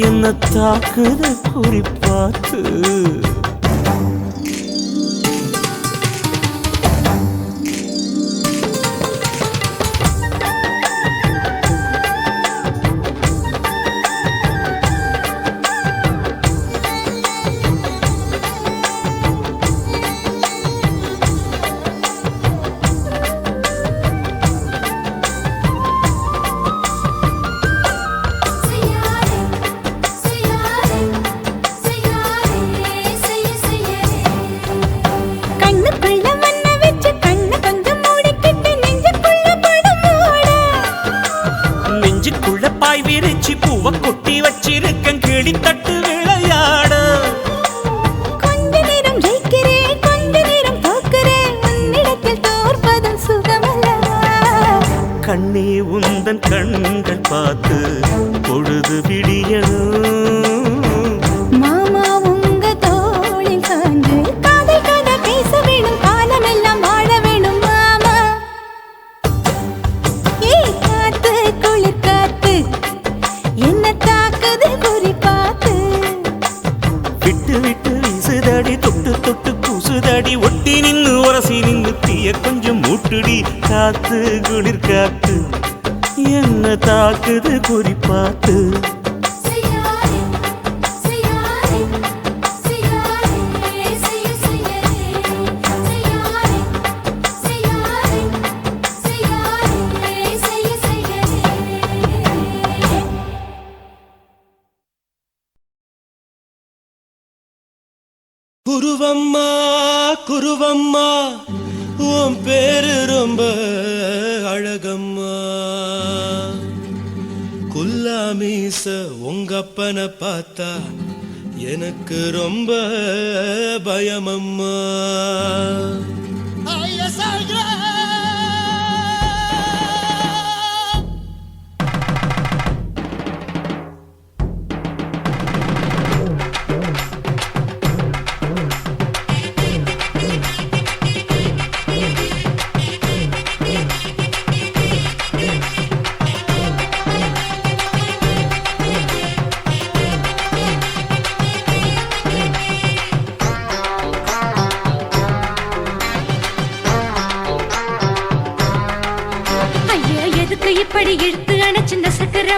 என்ன தாக்குது குறிப்பாத்து கொட்டி வச்சிருக்கேன் கிளி தட்டு விளையாட கொஞ்ச நேரம் ஜெயிக்கிறேன் கொஞ்ச நேரம் தோக்கிறேன் உன்னிடத்தில் தோற்பதும் சுகமல்லவா கண்ணே உந்தன் கண்கள் பார்த்து பொழுது விடியணும் மாமா உங்க தோளில் சாஞ்சு காதல் கதை பேச வேணும் காலமெல்லாம் வாழ வேணும் மாமா ஏ காத்து குளிர் காத்து என்ன தாக்குது குறிப்பாத்து விட்டு விட்டு வீசுதடி தொட்டு தொட்டு கூசுதடி ஒட்டி நின்னு உரசி நின்னு தீய கொஞ்சம் மூட்டுடி காத்து குளிர் காத்து என்ன தாக்குது குறிப்பாத்து குருவம்மா குருவம்மா உன் பேரு ரொம்ப அழகம்மா குல்லாமீச உங்க அப்பனை பார்த்தா எனக்கு ரொம்ப பயமம்மா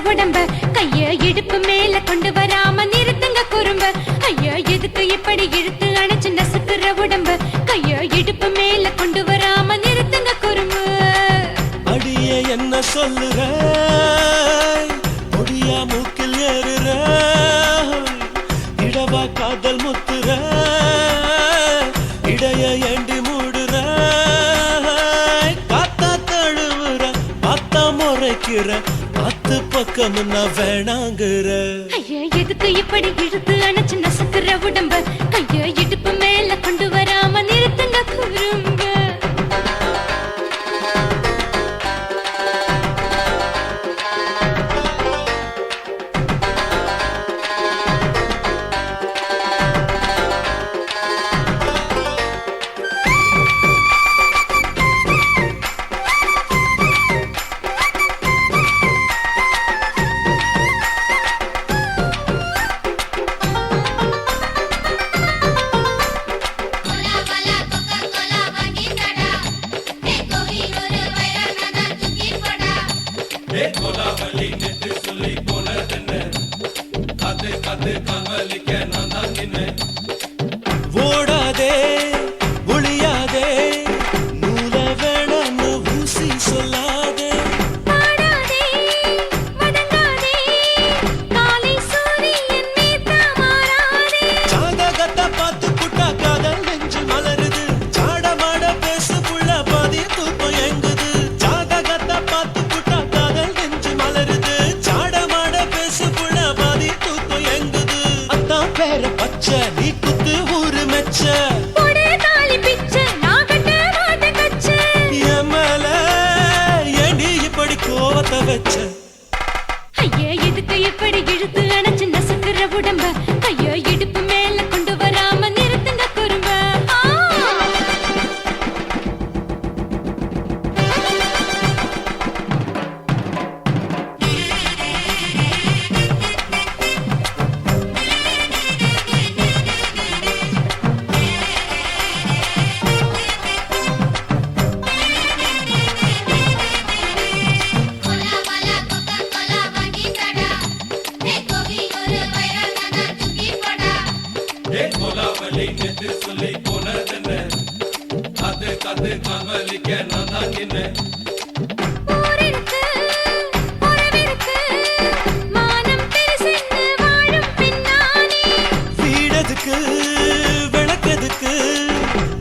உடம்ப கைய இடுப்பு மேல கொண்டு வராம நிறுத்துங்க குறும்ப ஐயா எதுக்கு இப்படி இழுத்து அணைச்சு நசுக்குற உடம்ப கைய இடுப்பு மேல கொண்டு வராம நிறுத்துங்க குறும்பு அடியே என்ன சொல்லுற முடியா மூக்கில் ஏறுற இடவா காதல் முத்துற இடைய ஏண்டி மூடுற காத்தா தழுவுற பார்த்தா முறைக்கிற பத்து பக்கம் நான் வேணாங்குற ஐயா எதுக்கு இப்படி இழுத்து அணைச்சு நசுக்குற உடம்ப கைய இடுப்பு மேல கொண்டு வராம நிறுத்துங்க குறும்ப ஓடாதே ஒளியாதே நூல வேணான்னு ஊசி சொல்லாதே பாடாதே வதங்காதே காலை சூரியன் மீத மாறாதே ஜாதகத்தை பார்த்து புட்டா காதல் நெஞ்சு மலருது சாடமாட பேசு புள்ள பாதி தூக்கம் எங்குது ஜாதகத்தை பார்த்து புட்டா காதல் நெஞ்சு மலருது சாடமாட பேசு புள்ள பாதி தூக்கம் எங்குது அத்தான் பேர பச்சை நீ குத்து ஊரு மெச்ச போடே தாலி பிச்சை நான் கட்ட மாட்டேன் கச்சை என் மேல ஏண்டி இப்படி கோவத்தை வச்ச ஐயா எதுக்கு இப்படி இழுத்து அணைச்சு நசுக்குற உடம்ப கைய இடுப்பு மேல கொண்டு வராம நிறுத்துங்க குறும்ப ஊரிருக்கு உறவிருக்கு மானம் பெருசென்னு வாழும் பின்னானே வீடதுக்கு விளக்கதுக்கு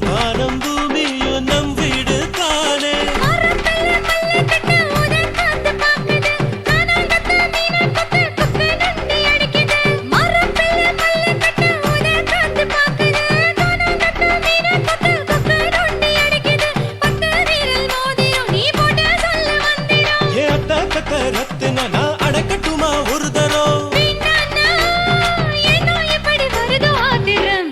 வானம் பூமியும் நம் வீடு தானே மரத்துல மல்லி கட்டு உதன் காத்து பாக்குது கானாங்கத்து மீனா கொத்து கொக்கு நண்டி அடிக்குது மரத்துல மல்லி கட்டு உதன் காத்து பாக்குது கானாங்கத்து மீனா கொத்து கொக்கு நண்டி அடிக்குது பத்து வீரல் மோதியும் நீ போட்டு சொல்ல வந்திடும் ஏ அத்த கத்த ரத்தின நான் அடக்கட்டுமா ஒரு தரம் பின்னானா ஏனோ இப்படி வருதோ ஆத்திரம்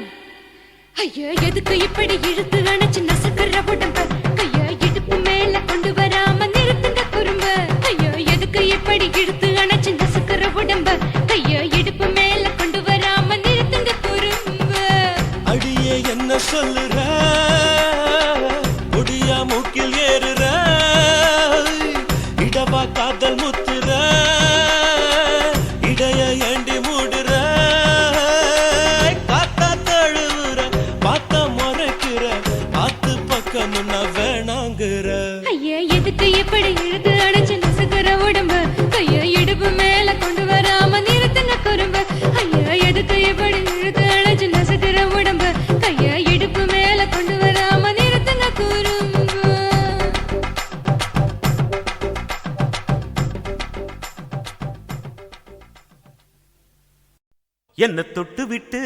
ஐயா எதுக்கு இப்படி இழுத்து அணைச்சு நசுக்குற உடம்ப கைய இடுப்பு மேல கொண்டு வராம நிறுத்துங்க குறும்ப ஐயா எதுக்கு இப்படி இழுத்து அணைச்சு நசுக்குற உடம்ப கைய இடுப்பு மேல கொண்டு வராம நிறுத்துங்க குறும்ப அடியே என்ன சொல்லுற முடியா மூக்கில் ஏறுற இடவா காதல் முத்துற இடைய ஏண்டி மூடுற காத்தா தழுவுற பார்த்தா முறைக்கிற பார்த்து பக்கம் நான் வேணாங்குற ஐயா எதுக்கு இப்படி இழுத்து அணைச்சு நசுக்குற உடம்ப கைய இடுப்பு மேல கொண்டு வராம நிறுத்துங்க குறும்ப ஐயா எதுக்கு இப்படி இழுத்து அணைச்சு நசுக்குற உடம்ப கைய இடுப்பு மேல கொண்டு வராம நிறுத்துங்க குறும்ப என்ன தொட்டு விட்டு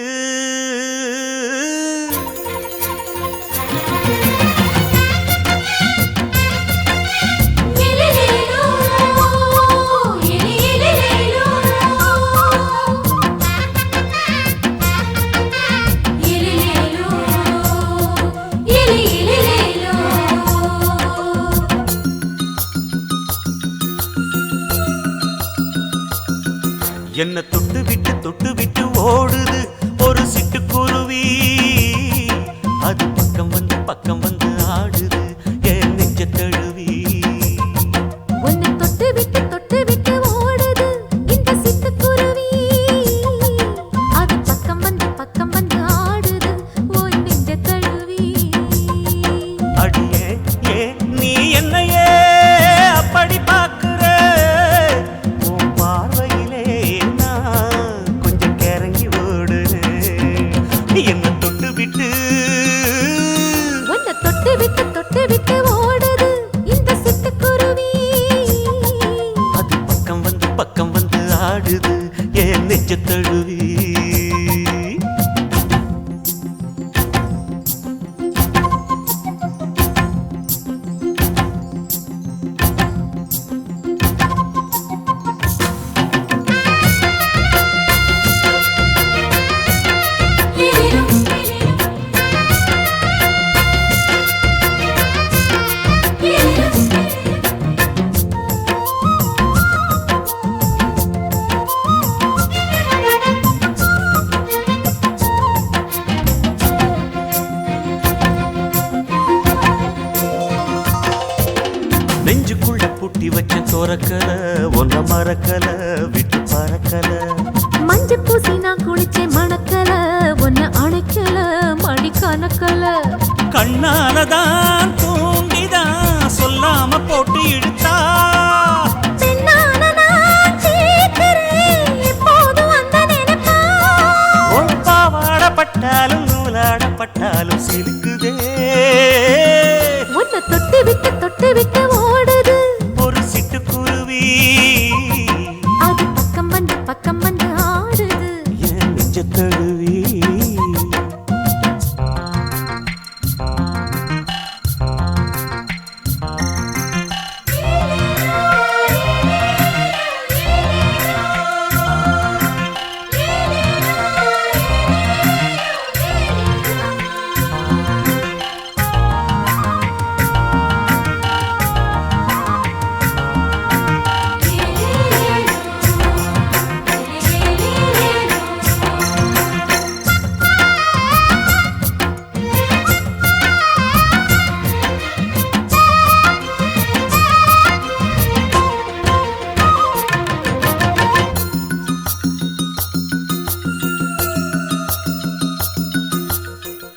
என்ன தொட்டு விட்டு ஓடுது ஒரு சிட்டுக்குருவி அது பக்கம் வந்து ஆடுது என் நெஞ்ச தழுவி உன்னை தொட்டு விட்டு ஓடுது துறக்கல ஒன்ன மறக்கல விட்டு பறக்கல மஞ்ச பூசி நான் குளிச்சேன் மணக்கல உன்னை அணைக்கல மடி கணக்கல கண்ணாலதான் தூண்டிதான் சொல்லாம போட்டு இழுத்தா பெண்ணான நான் கேட்கிறேன் எப்போதும் அந்த நினைப்பா ஒரு பாவாடப்பட்டாலும் நூலாடப்பட்டாலும் சிலுக்குதே உன்னை தொட்டு விட்டு ஓடுது ஒரு சிட்டுக்குருவி அது பக்கம் வந்து ஆடுது என் நெஞ்ச தழுவி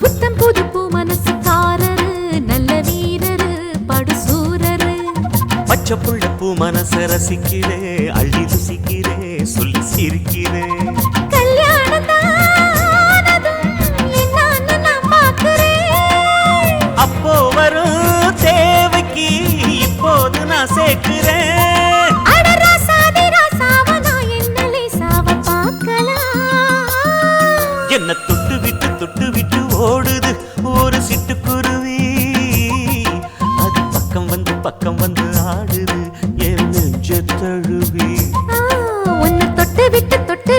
புத்தம் புது பூ மனசுக்காரரு நல்ல வீரரு படுசூரரு பச்சை புள்ள பூ மனச ரசிக்கிறே அள்ளி ருசிக்கிறே சொல்லி சிரிக்கிறே கல்யாணம் தானதும் என்னான்னு நான் பார்க்கிறேன் அப்போ வரும் தேவைக்கு இப்போது நான் சேர்க்கிறேன் அட ராசாதி ராசாவ நான் என்ன லேசாவ பார்க்கலாம் என்ன தொட்டு விட்டு ஓடுது ஒரு சிட்டுக்குருவி அது பக்கம் வந்து ஆடுது என் நெஞ்ச தழுவி உன்னை தொட்டு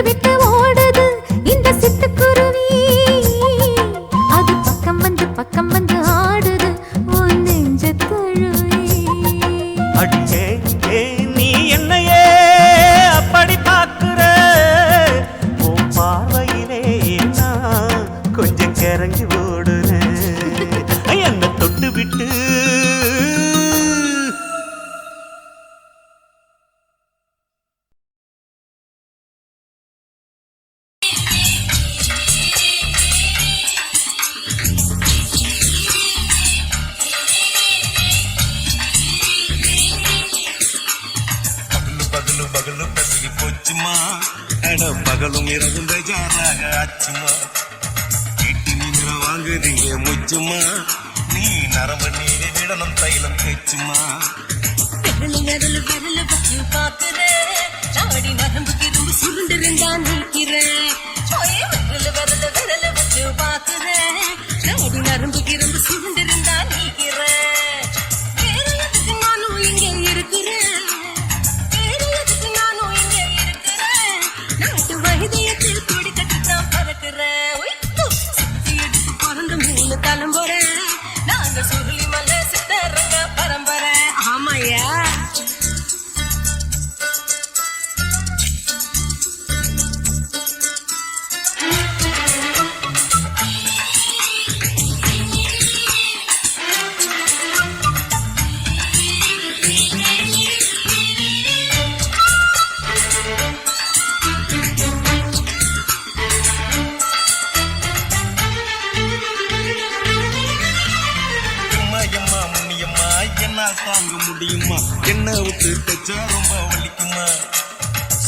விட்டு ஓடுது இந்த சிட்டுக்குருவி அது பக்கம் வந்து ஆடுது உன் நெஞ்ச தழுவி அடியே நீ என்னையே அப்படி பார்க்கிற உன் பார்வையிலே நான் கொஞ்சம் கிறங்கி ஓடுறேன் என்ன தொட்டு விட்டு பகலு பசிக்கு போச்சுமா அட பகலும் இரவும் பெஜாராக ஆச்சுமா வீட்டு நீங்க வாங்குறீங்க முச்சுமா நீ நரம்பு நீரை விடணும் தைலம் பேச்சுமா விரல வச்சு பாக்குறேன் நாடி நரம்புக்கு ரொம்ப சுருண்டிருந்தா நிற்கிறேன் விரல வச்சு பாக்குறேன் நாடி நரம்புக்கு ரொம்ப சுருண்டிருந்தா நிற்கிறேன் வேற எதுக்கு நானும் இங்க இருக்கிறேன் நாட்டு வைத்தியத்தில் கொடி கட்டித்தான் பறக்கிறேன் சுத்தி எடுத்து பிறந்த மூணு தலைமுறை நாங்க சுருளி மலை சித்தரங்க பரம்பரை ஆமாயா தாங்க முடியுமா என்ன விட்டு தச்சா ரொம்ப வலிக்குமா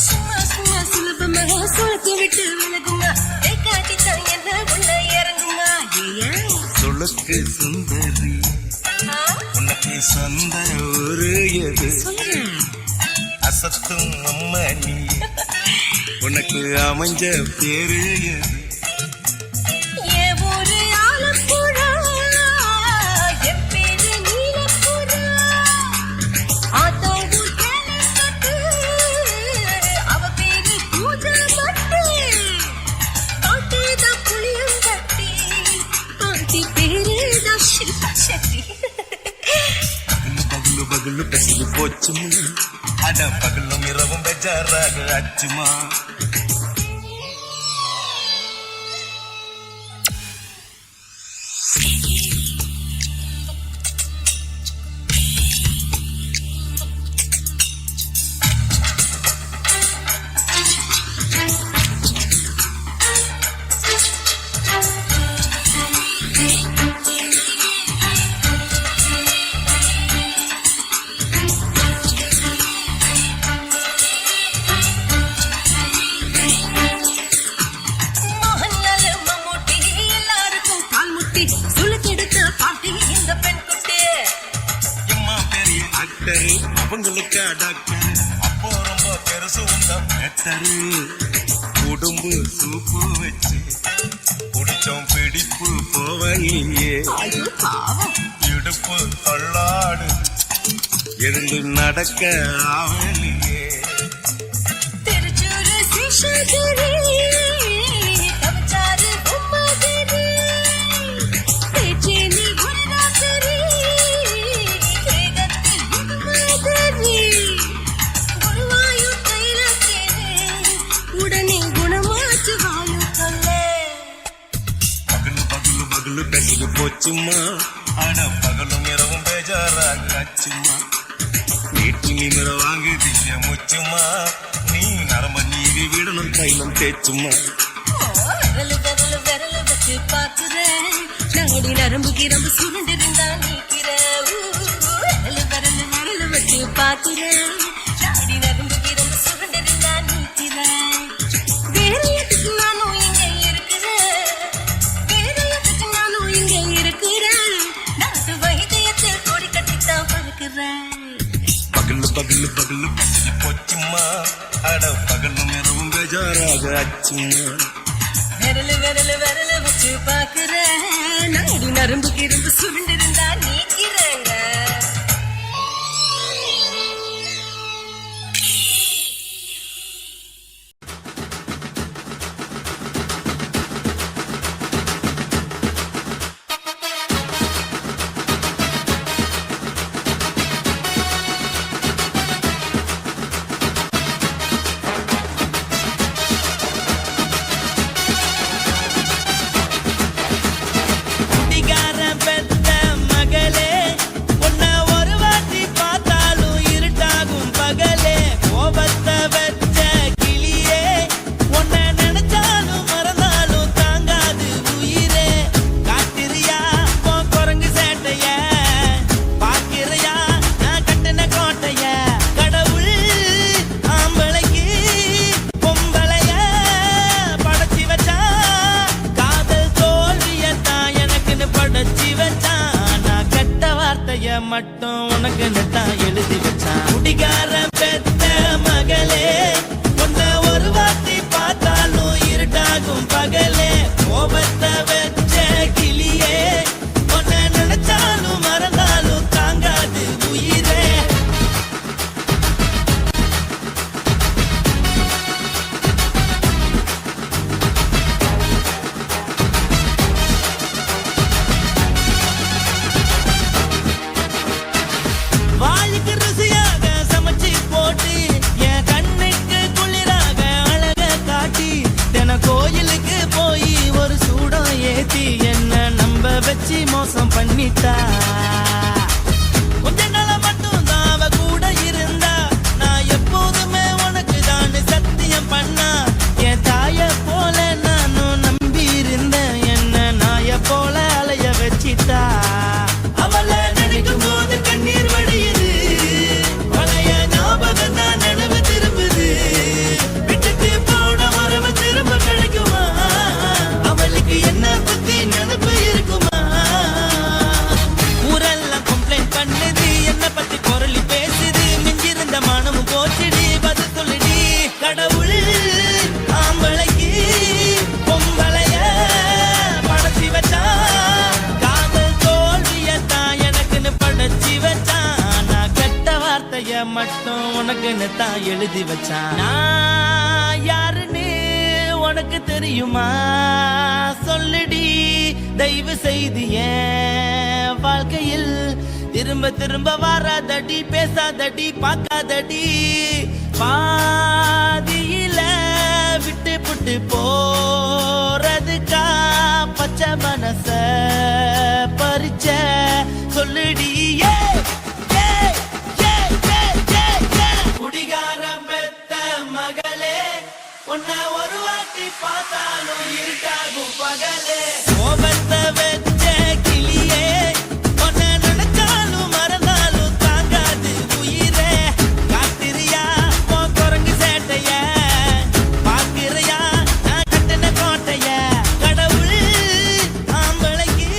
சும்மா சுலபமா சுழத்து விட்டு விலகுமா காட்டித்தான் என்ன உள்ள இறங்குமா சொலுக்கு சுந்தரி உனக்கு சொந்த ஒரு எது அசத்தும் அம்மா நீ உனக்கு அமைஞ்ச பேரு எது பகலு பசிக்கு போச்சுமா அட பகலும் இரவும் பெஜாராக ஆச்சுமா குட்டி சுளுக்கெடுத்த பாட்டி இந்த பெண் குட்டி எம்மா பெரிய டாக்டர் அவங்களுக்கு டாக்டர் அப்போ ரொம்ப பெருசு உங்க மேட்டரு உடம்பு சூப்பு வச்சு குடிச்சோம் பிடிப்பு போவலியே இடுப்பு தள்ளாடு எழுந்து நடக்க ஆவலியே திருச்சூரு சிஷாதுரி தவச்சாரு பொம்மாதிரி பேச்சேனி குருநாதரி வேகத்தில் முகமாதிரி குருவாயூர் தைலத்தேனே உடனே குணமாச்சு வாயு சொல்லே பகலு பகலு பகலு பெசகு போச்சுமா ஆனா பகலும் இரவும் பேஜாராக ஆச்சுமா வீட்டு நிமிர வாங்குதிய முச்சுமா நீ நரம்ப நீவி விடணும் தைலம் தேச்சுமா விரலு விரலு விரலு வச்சு பாக்குறேன் நாடி நரம்பு கிரம்பு சுருண்டிருந்தா நீக்கிறேன் விரலு விரலு விரலு வச்சு பாக்குறேன் நாடி நரம்பு கிரம்பு சுருண்டிருந்தா நீக்கிறேன் வேற எதுக்கு நானும் இங்க இருக்கிறேன் வேற எதுக்கு நானும் இங்க இருக்கிறேன் நாட்டு வைத்தியத்தில் கொடி கட்டித்தான் பறக்கிறேன் பகலு பகலு பகலு பெசகு போச்சுமா அட பகலும் இரவும் பேஜாராக ஆச்சுமா விரலு விரலு விரலு வச்சு பாக்குறேன் நாடி நரம்பு கிரம்பு சுருண்டிருந்தா நீக்கிறேங்க குடிகாரன் பெத்த மகளே உன்னை ஒரு வாட்டி பார்த்தாலும் இருட்டாகும் பகலே கோபத்தை வச்ச கிளியே உன்னை நினைச்சாலும் மறந்தாலும் தாங்காது உயிரே காட்டிறியா உன் குரங்கு சேட்டைய பாக்கிறியா நான் கட்டின கோட்டைய கடவுள் ஆம்பளைக்கு பொம்பளைய படைச்சி வச்சா காதல் தோல்வியத்தான் எனக்குன்னு படைச்சி வச்சான் நான் கெட்ட வார்த்தைய மட்டும் உனக்குன்னு தான் எழுதி வச்சான் குடிகாரன் பெத்த மகளே உன்னை ஒரு வாட்டி பார்த்தாலும் இருட்டாகும் பகலே கோபத்தை வச்ச கிளியே உன்னை நினைச்சாலும் மறந்தாலும் தாங்காது உயிரே வாளுக்கு ருசியாக சமைச்சு போட்டு என் கண்ணுக்கு குளிராக அழக காட்டி தின கோயிலுக்கு போய் ஒரு சூடம் ஏத்தி என்ன நம்ப வச்சு மோசம் பண்ணிட்டா கொஞ்ச நாள மட்டும் தான் அவ கூட இருந்தா நான் எப்போதுமே உனக்கு தான் சத்தியம் பண்ணா என் தாய போல நானும் நம்பி இருந்தேன் என்ன நாய போல அலைய வச்சிட்டா அவளை நினைக்கும் போது கண்ணீர் வடியுது பழைய ஞாபகம் தான் நினைவு திரும்புது விட்டுட்டு போன உறவு திரும்ப கிடைக்குமா அவளுக்கு என்ன பத்தி நினைப்பு இருக்குமா ஊரெல்லாம் கம்ப்ளைண்ட் பண்ணுது என்ன பத்தி குரலி பேசுது மிஞ்சிருந்த மனமும் போச்சுடி பதில் சொல்லுடி கடவுள் ஆம்பளைக்கு பொம்பளைய படைச்சி வச்சா காதல் தோல்வியத்தான் எனக்குன்னு படைச்சி வச்சான் நான் கெட்ட வார்த்தைய மட்டும் உனக்குன்னு தான் எழுதி வச்சான் நான் யாருன்னு உனக்கு தெரியுமா சொல்லுடி தயவு செய்து என் வாழ்க்கையில் திரும்ப திரும்ப வராதடி பேசாதடி பார்க்காதடி பாதியில விட்டு புட்டு போறதுக்கா பச்சை மனச பறிச்ச சொல்லுடி குடிகாரம் பெத்த மகளே உன்னை ஒரு வாட்டி பார்த்தாலும் இருட்டாகும் பகலே கோபத்தை வச்ச கிளியே உன்னை நினைச்சாலும் மறந்தாலும் தாங்காது உயிரே காத்திரியா உன் குரங்கு சேட்டைய பாக்கிறியா நான் கட்டின கோட்டைய கடவுள் ஆம்பளைக்கு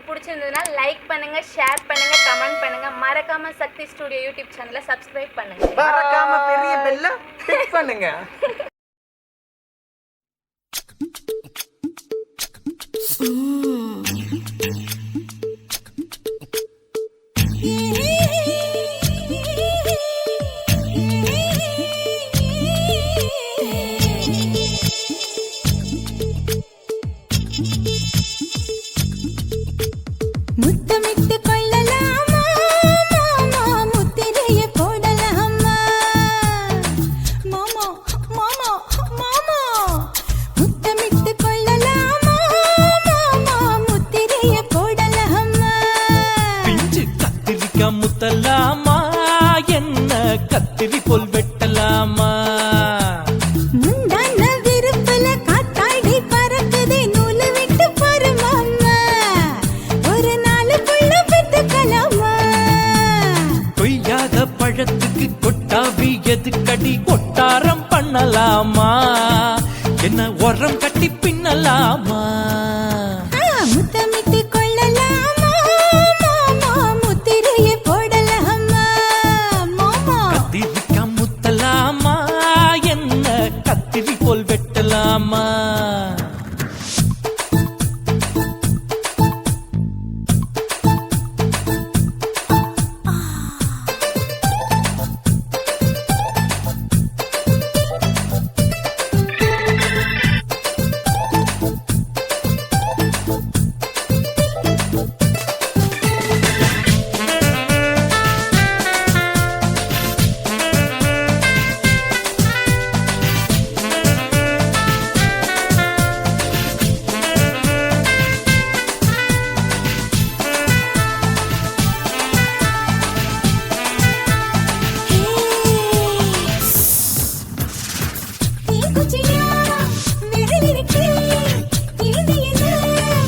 பிடிச்சிருந்ததுன்னா லைக் பண்ணுங்க, ஷேர் பண்ணுங்க, கமெண்ட் பண்ணுங்க. மறக்காம சக்தி ஸ்டுடியோ யூடியூப் சேனலை சப்ஸ்கிரைப் பண்ணுங்க. மறக்காம பெரிய பெல்ல கிளிக் பண்ணுங்க. முத்தமிட்டு கொள்ளலாமா மாமா, முத்திரையை போடலாமா மாமா மாமா மாமா, முத்தமிட்டு கொள்ளலாமா மாமா, முத்திரையை போடலாமா. பிஞ்சு கத்திரிக்காய் முத்தலாமா, என்ன கத்திரி போல் வெட்டலாமா? முந்தான விருப்பல காத்தாடி பறக்குதே, நூலு விட்டு பாரு மாமா, ஒரு நாளுக்குள்ள பெத்துக்கலாமா. கொய்யாத பழத்துக்கு கொட்டாவி எதுக்கடி, கொட்டாரம் பண்ணலாமா? என்ன உரம் கட்டி பின்னலாமா? முத்தமிட்டு கொள்ளலாமா மாமா, முத்திரையை போடலாமா மாமா. கத்திரிக்காய் முத்தலாமா, என்ன கத்திரி போல் வெட்டலாமா? தீக்குச்சியா விரலிருக்கு, இது என்ன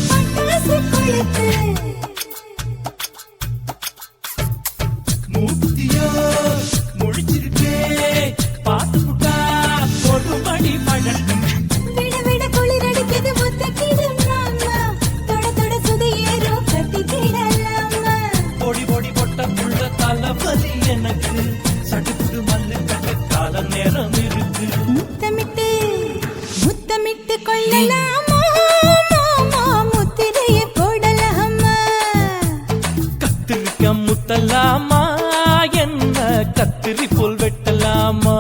பட்டாசு கொளுத்து. மூத்தியோ முழிச்சிருக்கே, பார்த்து புட்டா கொடுமடி பழக்கம். விட விட குளிர் அடிக்குது, முத்தக்கிடும் மாமா, தொட தொட சுதையேறும் கட்டிக்கிடலாமா. பொடி பொடி பொட்ட புள்ள தலைவலி எனக்கு, சடுக்கு மல்லு கட்ட கால நேரம் இருக்கு. முத்தமிட்டு முத்தமிட்டு கொள்ளலாமா மாமா, முத்திரையை போடலாமா. கத்திரிக்காய் முத்தலாமா, என்ன கத்திரி போல் வெட்டலாமா?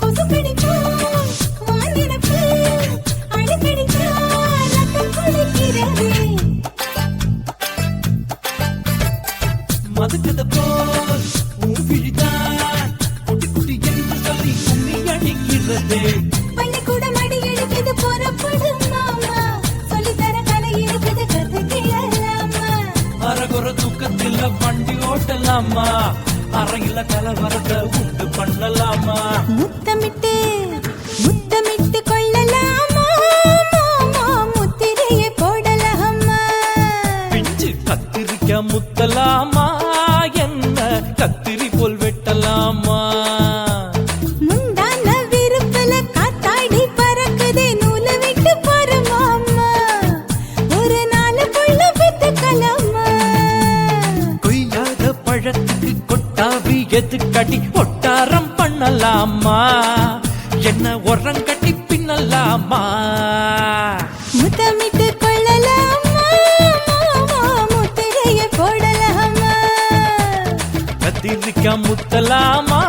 கொசு கடிச்சா வானிரப்பு, அடிக்கடிச்சா ரத்தம் குளிக்கிறது. மதுக்கத போல் ஊவிழிதான் குட்டி குட்டி என்று சொல்லி கும்மி அடிக்கிறதே. பள்ளிக்கூடம் அடி எடுக்குது, புறப்படும் மாமா, சொல்லித்தர கலை இருக்குது, கத்துக்கிடலாமா. அரகுற தூக்கத்தில் வண்டி ஓட்டலாமா, அறையில கலவரத்தை உண்டு பண்ணலாமா? முத்தமிட்டு முத்தமிட்டு கொள்ளலாமா மாமா, முத்திரையை போடலாமா. பிஞ்சு கத்திரிக்காய் முத்தலாமா, என்ன கத்திரி போல் வெட்டலாமா? முந்தான விருப்பல காத்தாடி பறக்குதே, நூலு விட்டு பாரு மாமா, ஒரு நாளுக்குள்ள பெத்துக்கலாமா. கொய்யாத பழத்துக்கு கொட்டாவி எதுக்கடி, ஒட்டாரம் பண்ணலாமா? என்ன உரம் கட்டி பின்னலாமா? முத்தமிட்டு கொள்ளலாமா மாமா, முத்திரையை போடலாமா. கத்திரிக்காய் முத்தலாமா,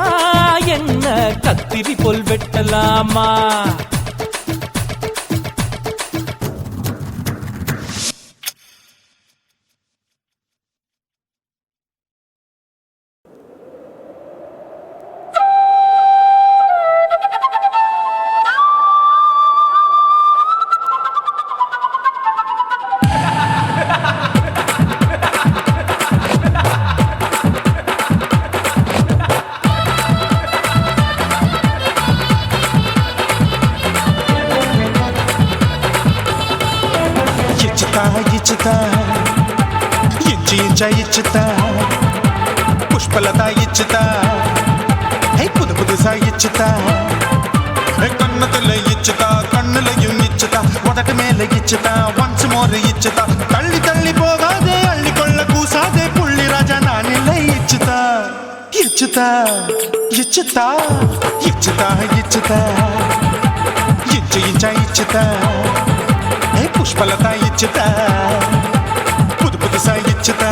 என்ன கத்திரி போல் வெட்டலாமா? இச்சுதா புஷ்பலதா இச்சுதா புது புதுசா இச்சுதா கண்ணத்துல இச்சுதா கண்ணுலையும் இச்சுதா உதட்டு மேல இச்சுதா ஒன்ஸ் மோர் இச்சுதா தள்ளி தள்ளி போகாதே அள்ளி கொள்ள கூசாதே புள்ளி ராஜா நான் இல்லை இச்சுதா இச்சுதா இச்சுதா இச்சுதா இச்சுதா இச்சு இச்சா இச்சுதா புஷ்பலதா இச்சுதா புது புதுசா இச்சுதா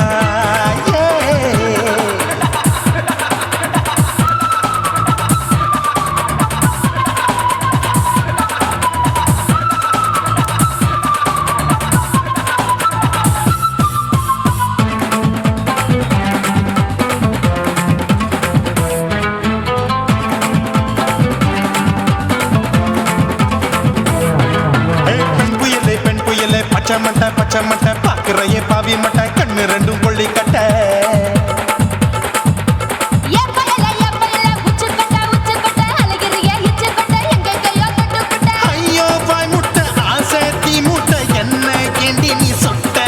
பச்சை மட்டை பாக்குறையே பாவி மட்டை கண்ணு ரெண்டும் கொள்ளி கட்ட ஐயோ வாய் முட்டை ஆசை தீ முட்டை என்ன கேண்டி நீ சொட்ட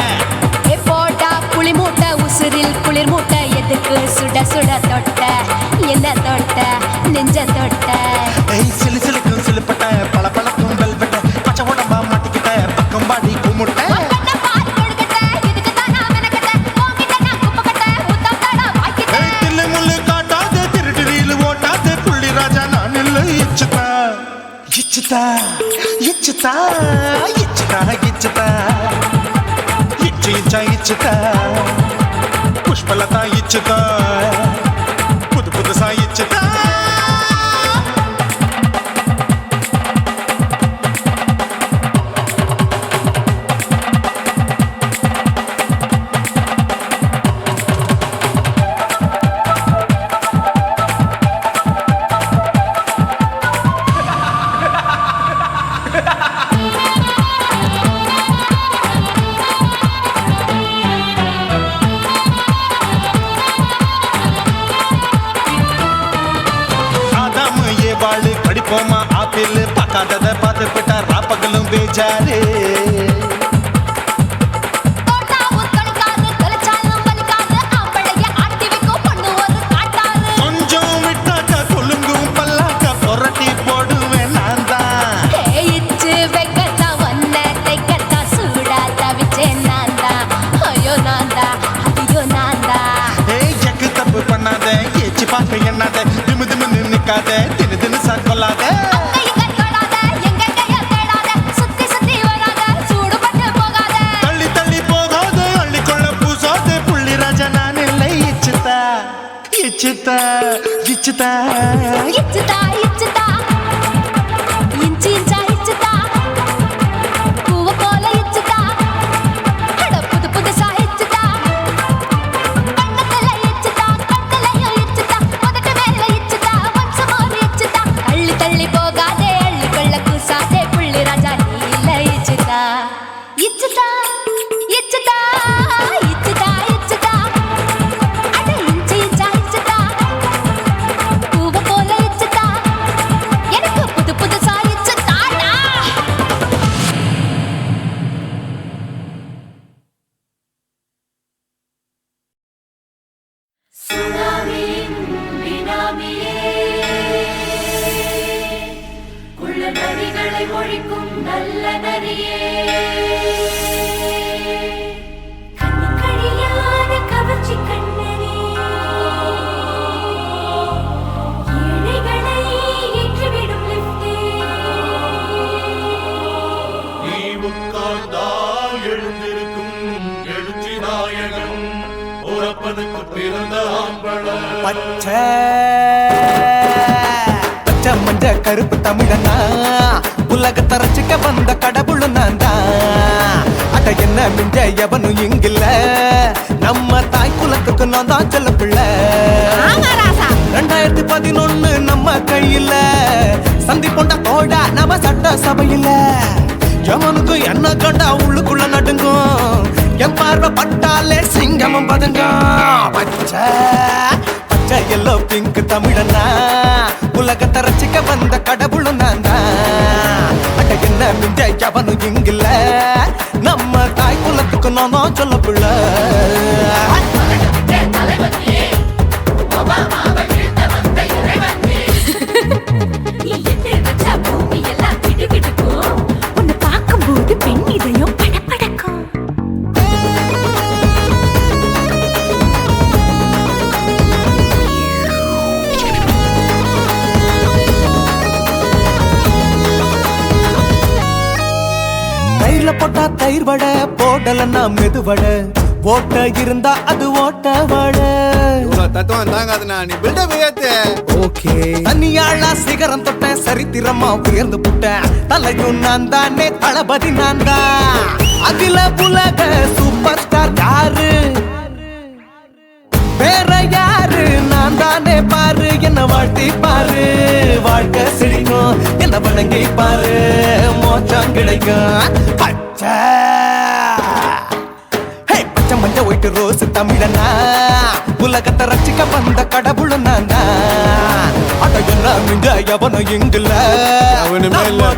போட்டா புளி மூட்டை உசுரில் குளிர் மூட்டை எதுக்கு சுட சுட தொட்ட என்ன தொட்ட நெஞ்ச தொட்ட சிலு சிலுக்கும் சிலுப்பட்ட பல பழக்கும் வெல்வெட்ட பச்சை உடம்பா மாட்டிக்கிட்ட பக்கம் பாடி குமுட்ட இச்சுதா இச்சுதா இச்சுதா இச்சுதா இச்சு இச்சா இச்சுதா புஷ்பலதா இச்சுதா புது புதுசா இச்சுதா படிப்போமா ஆப்பிள் பார்க்காதத பார்த்து விட்டா ராப்பகலும் பேச்சாரு கொஞ்சம் விட்டாக்க கொலுங்கும் பல்லாக்க புரட்டி போடுவேன் நான் தான் இச்சு வைக்கத்தா வண்ண தைக்கத்தா சூடா தவிச்சேன் நான் தான் ஐயோ நான் தான் ஐயோ நான் தான் எக்கு தப்பு பண்ணாத ஏச்சு பார்க்க எண்ணாத திமு திமுன்னு நிக்காத தினு தினு கொல்லாத தள்ளி தள்ளி போகாத அள்ளி கொள்ள பூசாத புள்ளி ராஜா நான் இல்லை இச்சுதா இச்சுதா இச்சுதா இச்சுதா இச்சுதா இஞ்சி இஞ்சா இச்சுதா பூவ போல இச்சுதா புது புதுசா இச்சுதா கண்ணத்துல இச்சுதா கண்ணுலயும் இச்சுதா உதட்டு மேல இச்சுதா ஒன்ஸ் மோர் இச்சுதா தள்ளி தள்ளி போகாதே அள்ளி கொள்ள கூசாதே புள்ளி ராஜா நீ இல்ல இச்சுதா இச்சுதா இச்சுதா இச்சுதா இச்சுதா அட இஞ்சி இஞ்சா இச்சுதா பூவ போல இச்சுதா எனக்கு புது புதுசா இச்சுதாடா ஒழிக்கும் நல்ல நரியே கண்ணிக்கழியாத கவர்ச்சி கண்ணனே ஏழைகளை ஏற்றிவிடும் லிப்டே நீ உட்கார்ந்தால் எழுந்திருக்கும் எழுச்சி நாயகன் உறப்பதுக்கு பிறந்த ஆம்பள பச்சை பச்சை மஞ்ச கருப்பு தமிழனா உலகத்தை ரசிக்க வந்த கடவுள் நான் தான் அட என்ன மிஞ்ச எவனும் இங்கில்ல நம்ம தாய் குலத்துக்கு நான் தான் செல்ல பிள்ளை 2011 நம்ம கையில சந்தி போண்டா தோடா நம்ம சட்ட சபையில எவனுக்கு என்ன கண்டா உள்ளுக்குள்ள நடுங்கும் என் பார்வை பட்டாலே சிங்கமும் பதுங்கும் பச்சை பச்சை எல்லோ பிங்க் தமிழனா உலகத்தை ரசிக்க வந்த கடவுளும் நான் தான் அட என்ன மிஞ்ச எவனும் இங்கில்ல நம்ம தாய் குலத்துக்கு நான் தான் சொல்ல பிள்ளை தயிர் வடை போடலன்னா மெதுவடை ஓட்ட இருந்தா அது ஓட்ட வடை தத்துவம் தாங்காதுண்ணா நீ பில்டப் ஏத்து ஓகே தனியாளா சிகரம் தொட்ட சரித்திரமா உயர்ந்து புட்டேன் தலையும் நான் தானே தளபதி நான் தான் அகில புலக சூப்பர் ஸ்டார் யாரு வேற யாரு நான் தானே பாரு என்ன வாழ்த்தி பாரு வாழ்க்கை சிரிக்கும் என்ன வணங்கி பாரு மோச்சம் கிடைக்கும் பச்சை பச்சை மஞ்ச ஒயிட்டு ரோஸ் தமிழனா உலகத்தை ரசிக்க வந்த கடவுள் நான் அட என்ன மிஞ்ச எவனும் இங்குல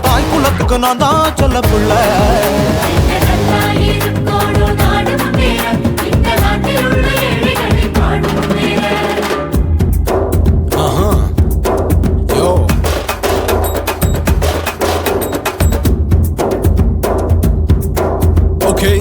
தாய் குலத்துக்கு நான் தான் சொல்ல புள்ள Okay.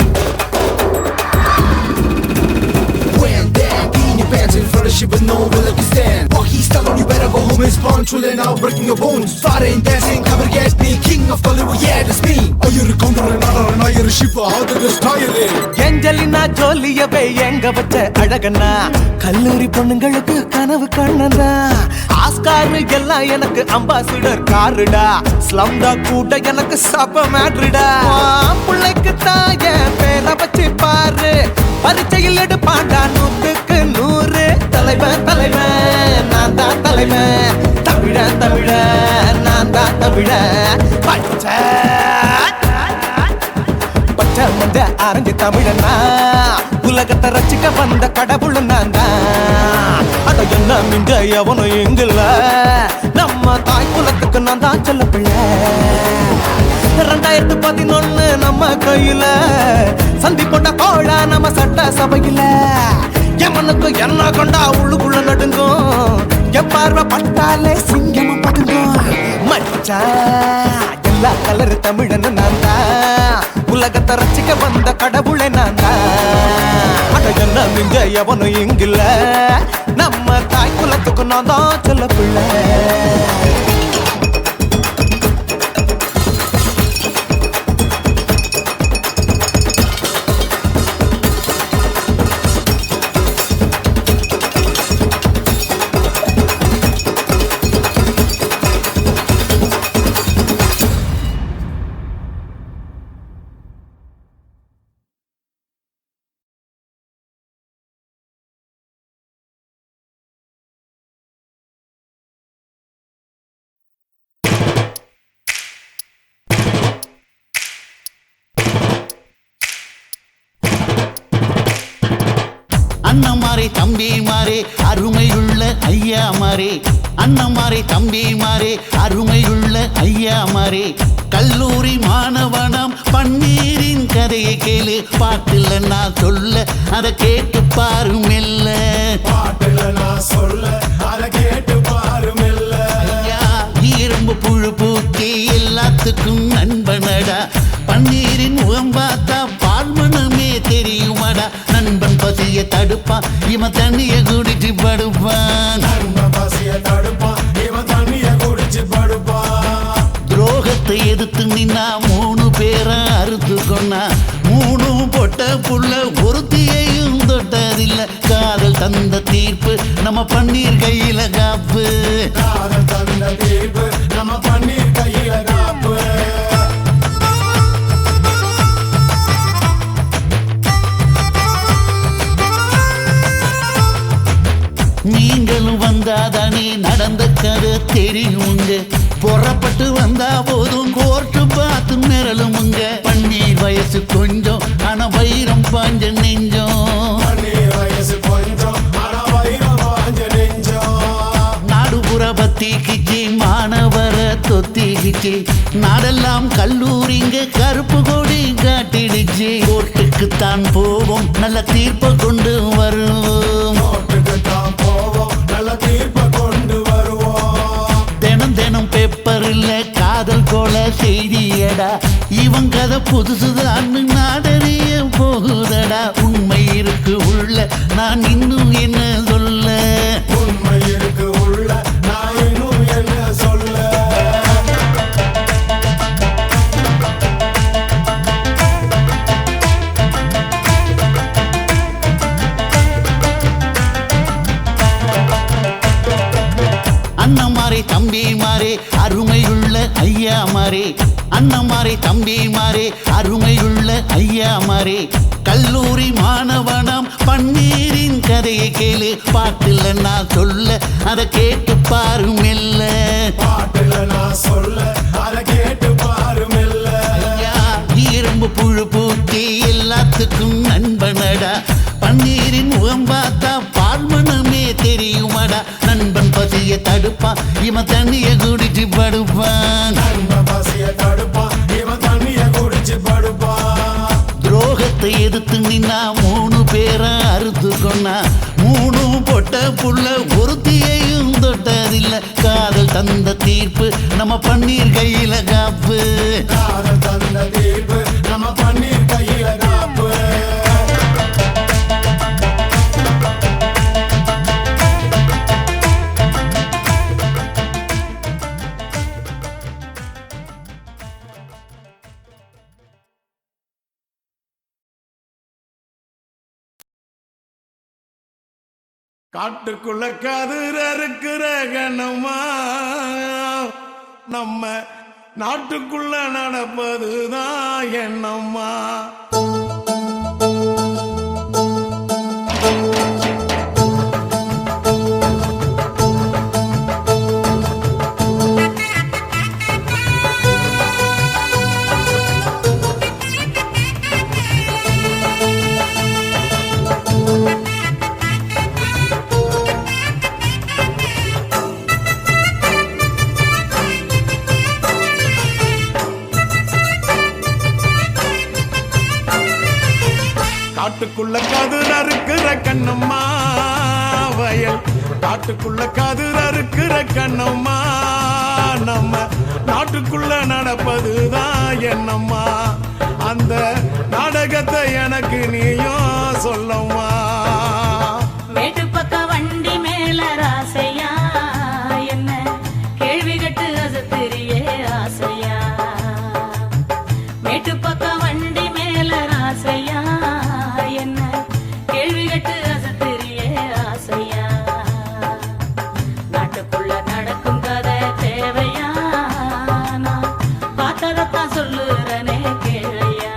When down, in your pants in front of shit with no will you stand. Walkie style on you better go home and spawn. Chillin' out, breaking your bones. Fighting, dancing, cover gas me. King of Hollywood, yeah, that's me. Oh, you're a condor and not you're a shipper. How did this tire it? Angelina ஜோலியவே எங்க வச்ச அழகனா கல்லூரி பொண்ணுங்களுக்கு கனவு கண்ணனா Oscar எல்லாம் எனக்கு ambassador காருடா ஸ்லம்டா கூட எனக்கு சப்ப மேட்ருடா பிள்ளைக்கு தாய பேரை வச்சு பாரு பரீட்சையில் எடுப்பாண்டா 100க்கு 100 தலைவன் தலைவன் நான் தான் தலைவன் தமிழன் தமிழன் நான் தான் தமிழன் பச்சை பச்சை மஞ்ச ஆரஞ்சு தமிழனா உலகத்தை ரசிக்க வந்த கடவுள் நான் தான் அட என்ன மிஞ்ச எவனும் எங்குல நம்ம தாய் குலத்துக்கு நான் தான் சொல்ல பிள்ளை 2011 நம்ம கையில சந்தி போட்ட கோழ நம்ம சட்ட சபையில எமனுக்கு என்ன கொண்டா உள்ளுக்குள்ள நடுங்கும் என் பார்வை பட்டாலே சிங்கமும் படுங்கும் மச்சா எல்லா கலர் தமிழன்னு நான் தான் உலகத்தை ரசிக்க வந்த கடவுளை நான் தான் அட என்ன மிஞ்ச எவனும் இங்கில்ல நம்ம தாய் குலத்துக்கு நான் தான் சொல்ல பிள்ளை அண்ணன் மாறே தம்பி மாறே அருமையுள்ள ஐயா மாறே அண்ணன் மாறே தம்பி மாறே அருமையுள்ள ஐயா மாறே கல்லூரி மாணவனம் பன்னீரின் கதையை கேளு பாட்டுல நான் சொல்ல அதை கேட்டு பாரு மெல்ல பாட்டுல நான் சொல்ல அதை கேட்டு பாரு மெல்ல ஐயா இரும்பு புழு பூக்கி எல்லாத்துக்கும் நண்பனடா பன்னீரின் முகம் பார்த்தா பால்மனமே தெரியுமாடா நண்பன் பசிய தடுப்பான் இவன் தண்ணிய குடிச்சு படுப்பான் நண்பன் பசிய தடுப்பான் இவன் தண்ணிய குடிச்சு படுப்பான் துரோகத்தை எதிர்த்து நின்னா 3 பேரை அறுத்து கொன்னா 3 பொட்ட புள்ள ஒருத்தியையும் தொட்டதில்லை காதல் தந்த தீர்ப்பு நம்ம பன்னீர் கையில காப்பு காதல் தந்த தீர்ப்பு நம்ம பன்னீர் கையில காப்பு நீங்களும் வந்தாதானே நடந்த கதை தெரியுங்க புறப்பட்டு வந்தா போதும் கோர்ட்டு பார்த்து மிரளுமுங்க பன்னீர் வயசு கொஞ்சம் ஆனா வைரம் பாஞ்ச நெஞ்சம் பன்னீர் வயசு கொஞ்சம் ஆனா வைரம் பாஞ்ச நெஞ்சம் நாடுபுற பத்திக்கிச்சு மாணவர தொத்திக்கிச்சு நாடெல்லாம் கல்லூரிங்க கருப்பு கொடி காட்டிடுச்சு கோர்ட்டுக்குத்தான் போவோம் நல்ல தீர்ப்பை கொண்டு வருவோம் கோர்ட்டுக்குத்தான் போவோம் நல்ல தீர்ப்பை கொண்டு வருவோம் தினம் தினம் பேப்பர்ல காதல் கொலை செய்தியடா இவன் கதை புதுசுதான்னு நாடறிய போகுதடா உண்மை இருக்கு உள்ள நான் இன்னும் என்ன சொல்ல உண்மை இருக்கு உள்ள நான் இன்னும் என்ன சொல்ல தம்பி மாறே அருமையுள்ள ஐயா மாறே அண்ணமாரே தம்பி மாறே அருமையுள்ள ஐயா மாறே கல்லூரி மாணவனாம் பன்னீரின் கதையை கேளு பாட்டுல நான் சொல்ல அதை கேட்டு பாரு மெல்ல பாட்டுல நான் சொல்ல அதை கேட்டு பாரு மெல்ல ஐயா இரும்பு புழு பூச்சி எல்லாத்துக்கும் நண்பனடா பன்னீரின் முகம் பார்த்தா பால்மனமே தெரியுமாடா நண்பன் பசிய தடுப்பான் இவன் தண்ணிய குடிச்சு படுப்பான் பசிய தடுப்பான் இவன் தண்ணிய குடிச்சு படுப்பான் துரோகத்தை எதிர்த்து நின்னா 3 பேரை அறுத்து கொண்டா 3 பொட்ட புள்ள ஒருத்தியையும் தொட்டதில்ல காதல் தந்த தீர்ப்பு நம்ம பன்னீர் கையில காப்பு காதல் தந்த தீர்ப்பு நம்ம பன்னீர் கையில காப்பு காட்டுக்குள்ள கதிர் அறுக்கிற கணமா நம்ம நாட்டுக்குள்ள நடப்பதுதான் என்னம்மா காட்டுக்குள்ள கதிர் அறுக்கிற கண்ணம்மா வயல் காட்டுக்குள்ள கதிர் அறுக்கிற கண்ணம்மா நம்ம நாட்டுக்குள்ள நடப்பதுதான் என்னம்மா அந்த நாடகத்தை எனக்கு நீயும் சொல்லம்மா மேட்டு பக்க வண்டி மேல ராசையா என்ன கேள்வி கட்டு அசத்திரியே ஆசையா மேட்டு பக்க வண்டி மேல ராசையா என்ன கேள்வி கட்டு அசத்திரியே ஆசையா நாட்டுக்குள்ள நடக்கும் கதை தேவையா நான் பார்த்ததான் சொல்லுறனே கேளையா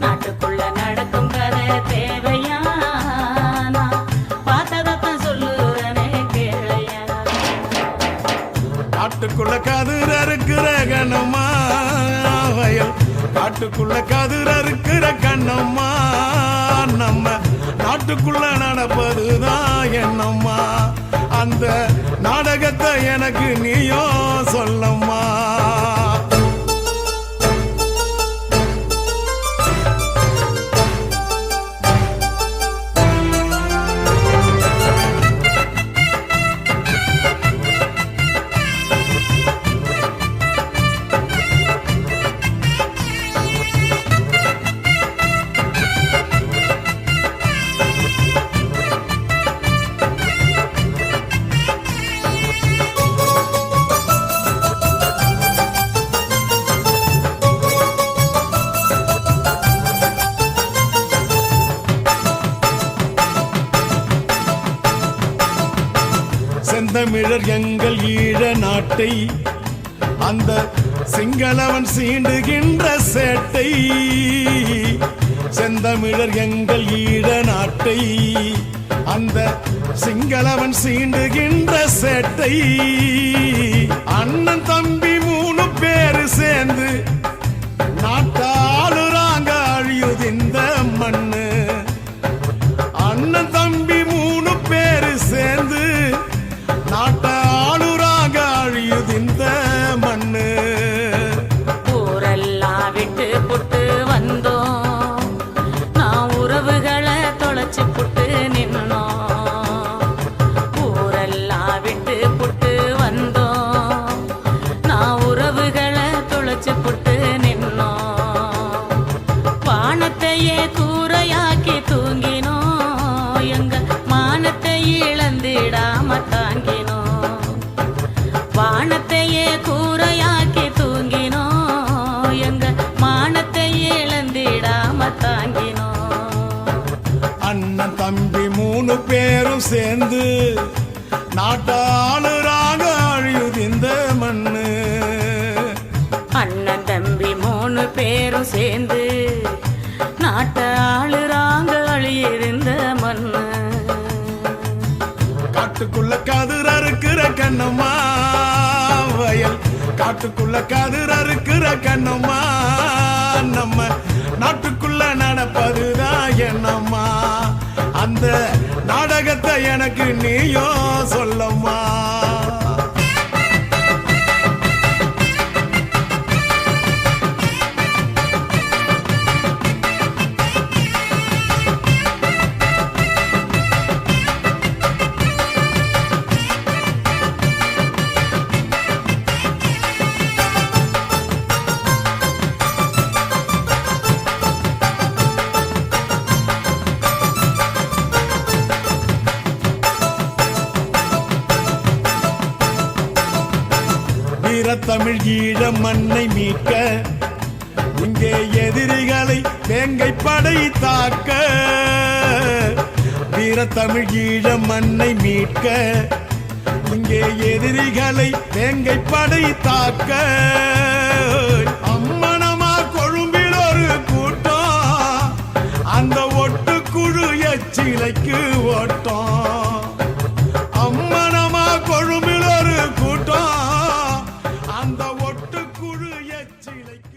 நாட்டுக்குள்ள நடக்கும் கதை தேவையா நான் பார்த்ததான் சொல்லுறனே கேளையா காட்டுக்குள்ள கதிர் அறுக்கிற கண்ணம்மா வயல் காட்டுக்குள்ள கதிர் அறுக்கிற கண்ணம்மா நம்ம நாட்டுக்குள்ள நடப்பதுதான் என்னம்மா அந்த நாடகத்தை எனக்கு நீயும் சொல்லம்மா செந்தமிழர் எங்கள் ஈழ நாட்டை அந்த சிங்களவன் சீண்டுகின்ற சேட்டை செந்தமிழர் எங்கள் ஈழ நாட்டை அந்த சிங்களவன் சீண்டுகின்ற சேட்டை அண்ணன் தம்பி 3 பேரு சேர்ந்து நாட்டாளுறாங்க அழியுது இந்த மண்ணு அண்ணன் தம்பி 3 பேரு சேர்ந்து நாட்டாளுறாங்க அழியுது இந்த மண்ணு ஊரெல்லாம் விட்டு புட்டு வந்தோம் நான் உறவுகளை தொலைச்சு புட்டு நின்னோம் ஊரெல்லாம் விட்டு புட்டு வந்தோம் நான் உறவுகளை தொலைச்சு புட்டு நின்னோம் வானத்தையே கூரையாக்கி தூங்கினோம் எங்க மானத்தை இழந்திடாம தாங்கினோம் வானத்தையே கூரையாக்கி தூங்கினோம் எங்க மானத்தை இழந்திடாம தாங்கினோம் அண்ணன் தம்பி 3 பேரும் சேர்ந்து நாட்டாளுறாங்க அழியுது இந்த மண்ணு. அண்ணன் தம்பி 3 பேரும் சேர்ந்து நாட்ட ஆளுறாங்க அழியிருந்த மண்ணு. காட்டுக்குள்ள கதிர் அறுக்கிற கண்ணம்மா வயல், காட்டுக்குள்ள கதிர் அறுக்கிற கண்ணம்மா, நம்ம நாட்டுக்குள்ள நடப்பதுதான் என்னம்மா, அந்த நாடகத்தை எனக்கு நீயும் சொல்லம்மா. தமிழ் ஈழ மண்ணை மீட்க இங்கே எதிரிகளை வேங்கை படை தாக்க, வீர தமிழ் ஈழ மண்ணை மீட்க இங்கே எதிரிகளை வேங்கை படை தாக்க, அம்மனமா கொழும்பில் ஒரு கூட்டம், அந்த ஒட்டுக்குழு எச்சிலைக்கு ஓட்டம், அம்மனமா கொழும்பில் ஒரு கூட்டம், அந்த ஒட்டுக்குழு எச்சிலைக்கு.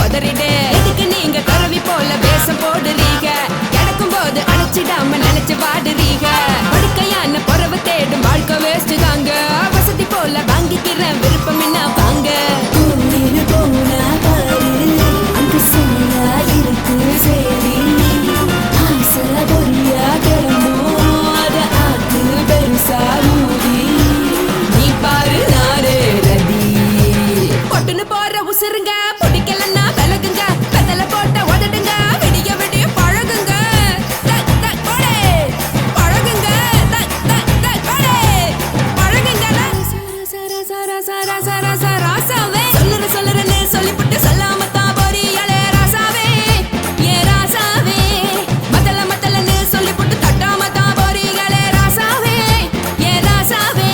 உதறிடு. எதுக்கு நீங்க துறவி போல வேஷம் போடுறீங்க? கிடக்கும் போது அணைச்சிடாம நினைச்சு வாடுறீங்க. படுக்கையான பொறவு தேடும் வாழ்க்கை வேஸ்ட் தாங்க. வசதி போல வாங்கிக்கிற விருப்பம் என்ன வாங்க. போனா பாரு அந்த சோழா இருக்கு சரி. ஆசை பொரியா கிளம்பும் அத ஆத்து பெருசா மூடி. நீ பாரு நாரே ரதி பொட்டுன்னு போற உசுருங்க. பிடிக்கலன்னா விலகுங்க. கதல போட்ட உதடுங்க. விடிய விடிய பழகுங்க. தக் தக் போடே பழகுங்க. தக் தக் தக் போடே பழகுங்க. சர சர சர சர சர ராசாவே சொல்லுறேன்னு சொல்லிப்புட்டு சொல்லாம தான் போறியாளே ராசாவே. ஏ ராசாவே மத்தலன்னு சொல்லிப்புட்டு தட்டாம தான் போறியாளே ராசாவே. ஏ ராசாவே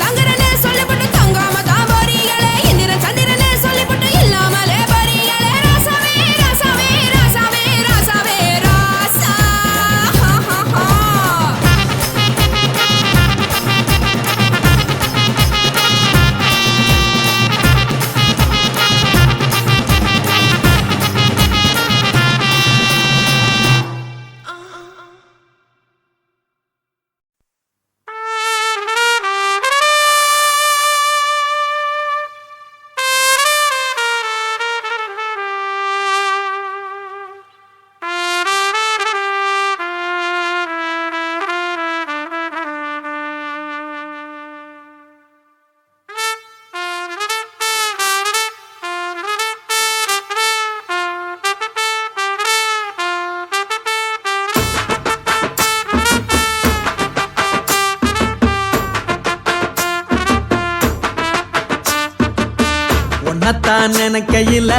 தங்குறன்னு சொல்லிப்புட்டு தங்காம தான் போறியாளே. இந்திரன் சந்திரன்னு சொல்லிப்புட்டு இல்லாமலே போறியாளே ராசாவே ராசாவே ராசாவே ராசாவே ராசா. உன்னத்தான் நினைக்கையில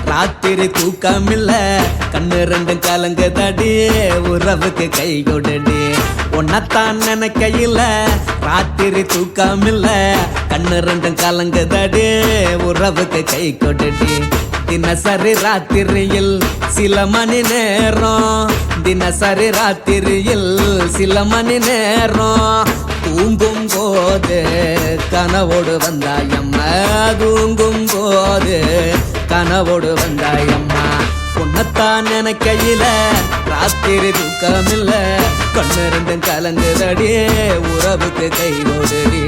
ராத்திரி தூக்கமில்ல. கண்ணு ரெண்டும் கலங்குதடி உறவுக்கு கை கொடுடி. உன்னத்தான் நினைக்கையில ராத்திரி தூக்கமில்ல. கண்ணு ரெண்டும் கலங்குதடி உறவுக்கு கை கொடுடி. தினசரி ராத்திரியில் சில மணி நேரம். தினசரி ராத்திரியில் சில மணி நேரம். தூங்கும் போது கனவோடு வந்தாயம்மா. தூங்கும் போது கனவோடு வந்தாயம்மா. உன்னத்தான் நினைக்கையில ராத்திரி தூக்கமில்ல. கண்ணு ரெண்டும் கலங்குதடி உறவுக்கு கை ஓடுடி.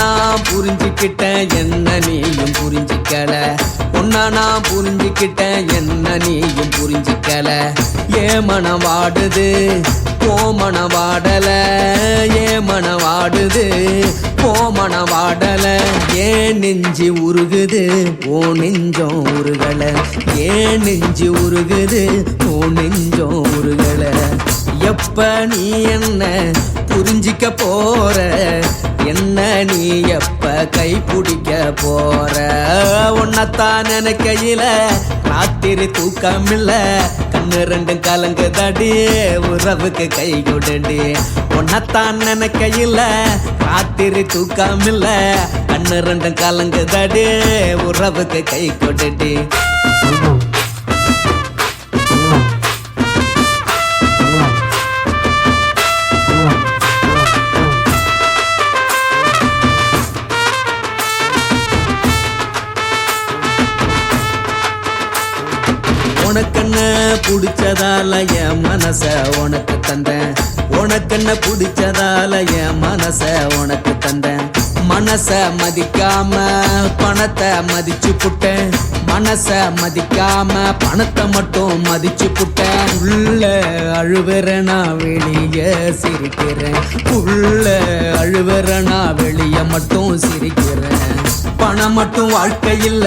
நான் புரிஞ்சுக்கிட்டேன் என்ன நீயும் புரிஞ்சிக்கல. உன்ன நான் புரிஞ்சுக்கிட்டேன் என்ன நீயும் புரிஞ்சிக்கல. ஏ மனம் வாடுது போ மனம் வாடல. ஏ மனம் வாடுது போ மனம் வாடல. ஏன் நெஞ்சு உருகுது ஓ நெஞ்சம் உருகல. ஏன் நெஞ்சு உருகுது ஓ நெஞ்சம் உருகல. எப்ப நீ என்ன புரிஞ்சிக்க போற? என்ன நீ எப்ப கை பிடிக்க போற? உன்னத்தான் நினைக்கையில ராத்திரி தூக்கமில்ல. கண்ணு ரெண்டும் கலங்குதடி உறவுக்கு கை கொடுடி. உன்னத்தான் நினைக்கையில ராத்திரி தூக்கமில்ல. கண்ணு ரெண்டும் கலங்குதடி உறவுக்கு கை கொடுடி. உனக்கென்ன பிடிச்சதால என் மனச உனக்கு தந்தேன். உனக்கென்ன பிடிச்சதால என் மனச உனக்கு தந்தேன். மனச மதிக்காம பணத்தை மதிச்சு புட்டேன். மனச மதிக்காம பணத்தை மட்டும் மதிச்சு புட்டேன். உள்ள அழுவுற நான் வெளிய சிரிக்கிறேன். உள்ள அழுவுற நான் வெளிய மட்டும் சிரிக்கிறேன். பணம் மட்டும் வாழ்க்கை இல்ல,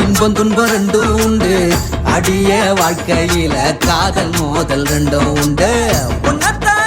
இன்பம் துன்பம் ரெண்டும் உண்டு. அடிய வாழ்க்கையில காதல் மோதல் ரெண்டும் உண்டு. உன்னத்தான்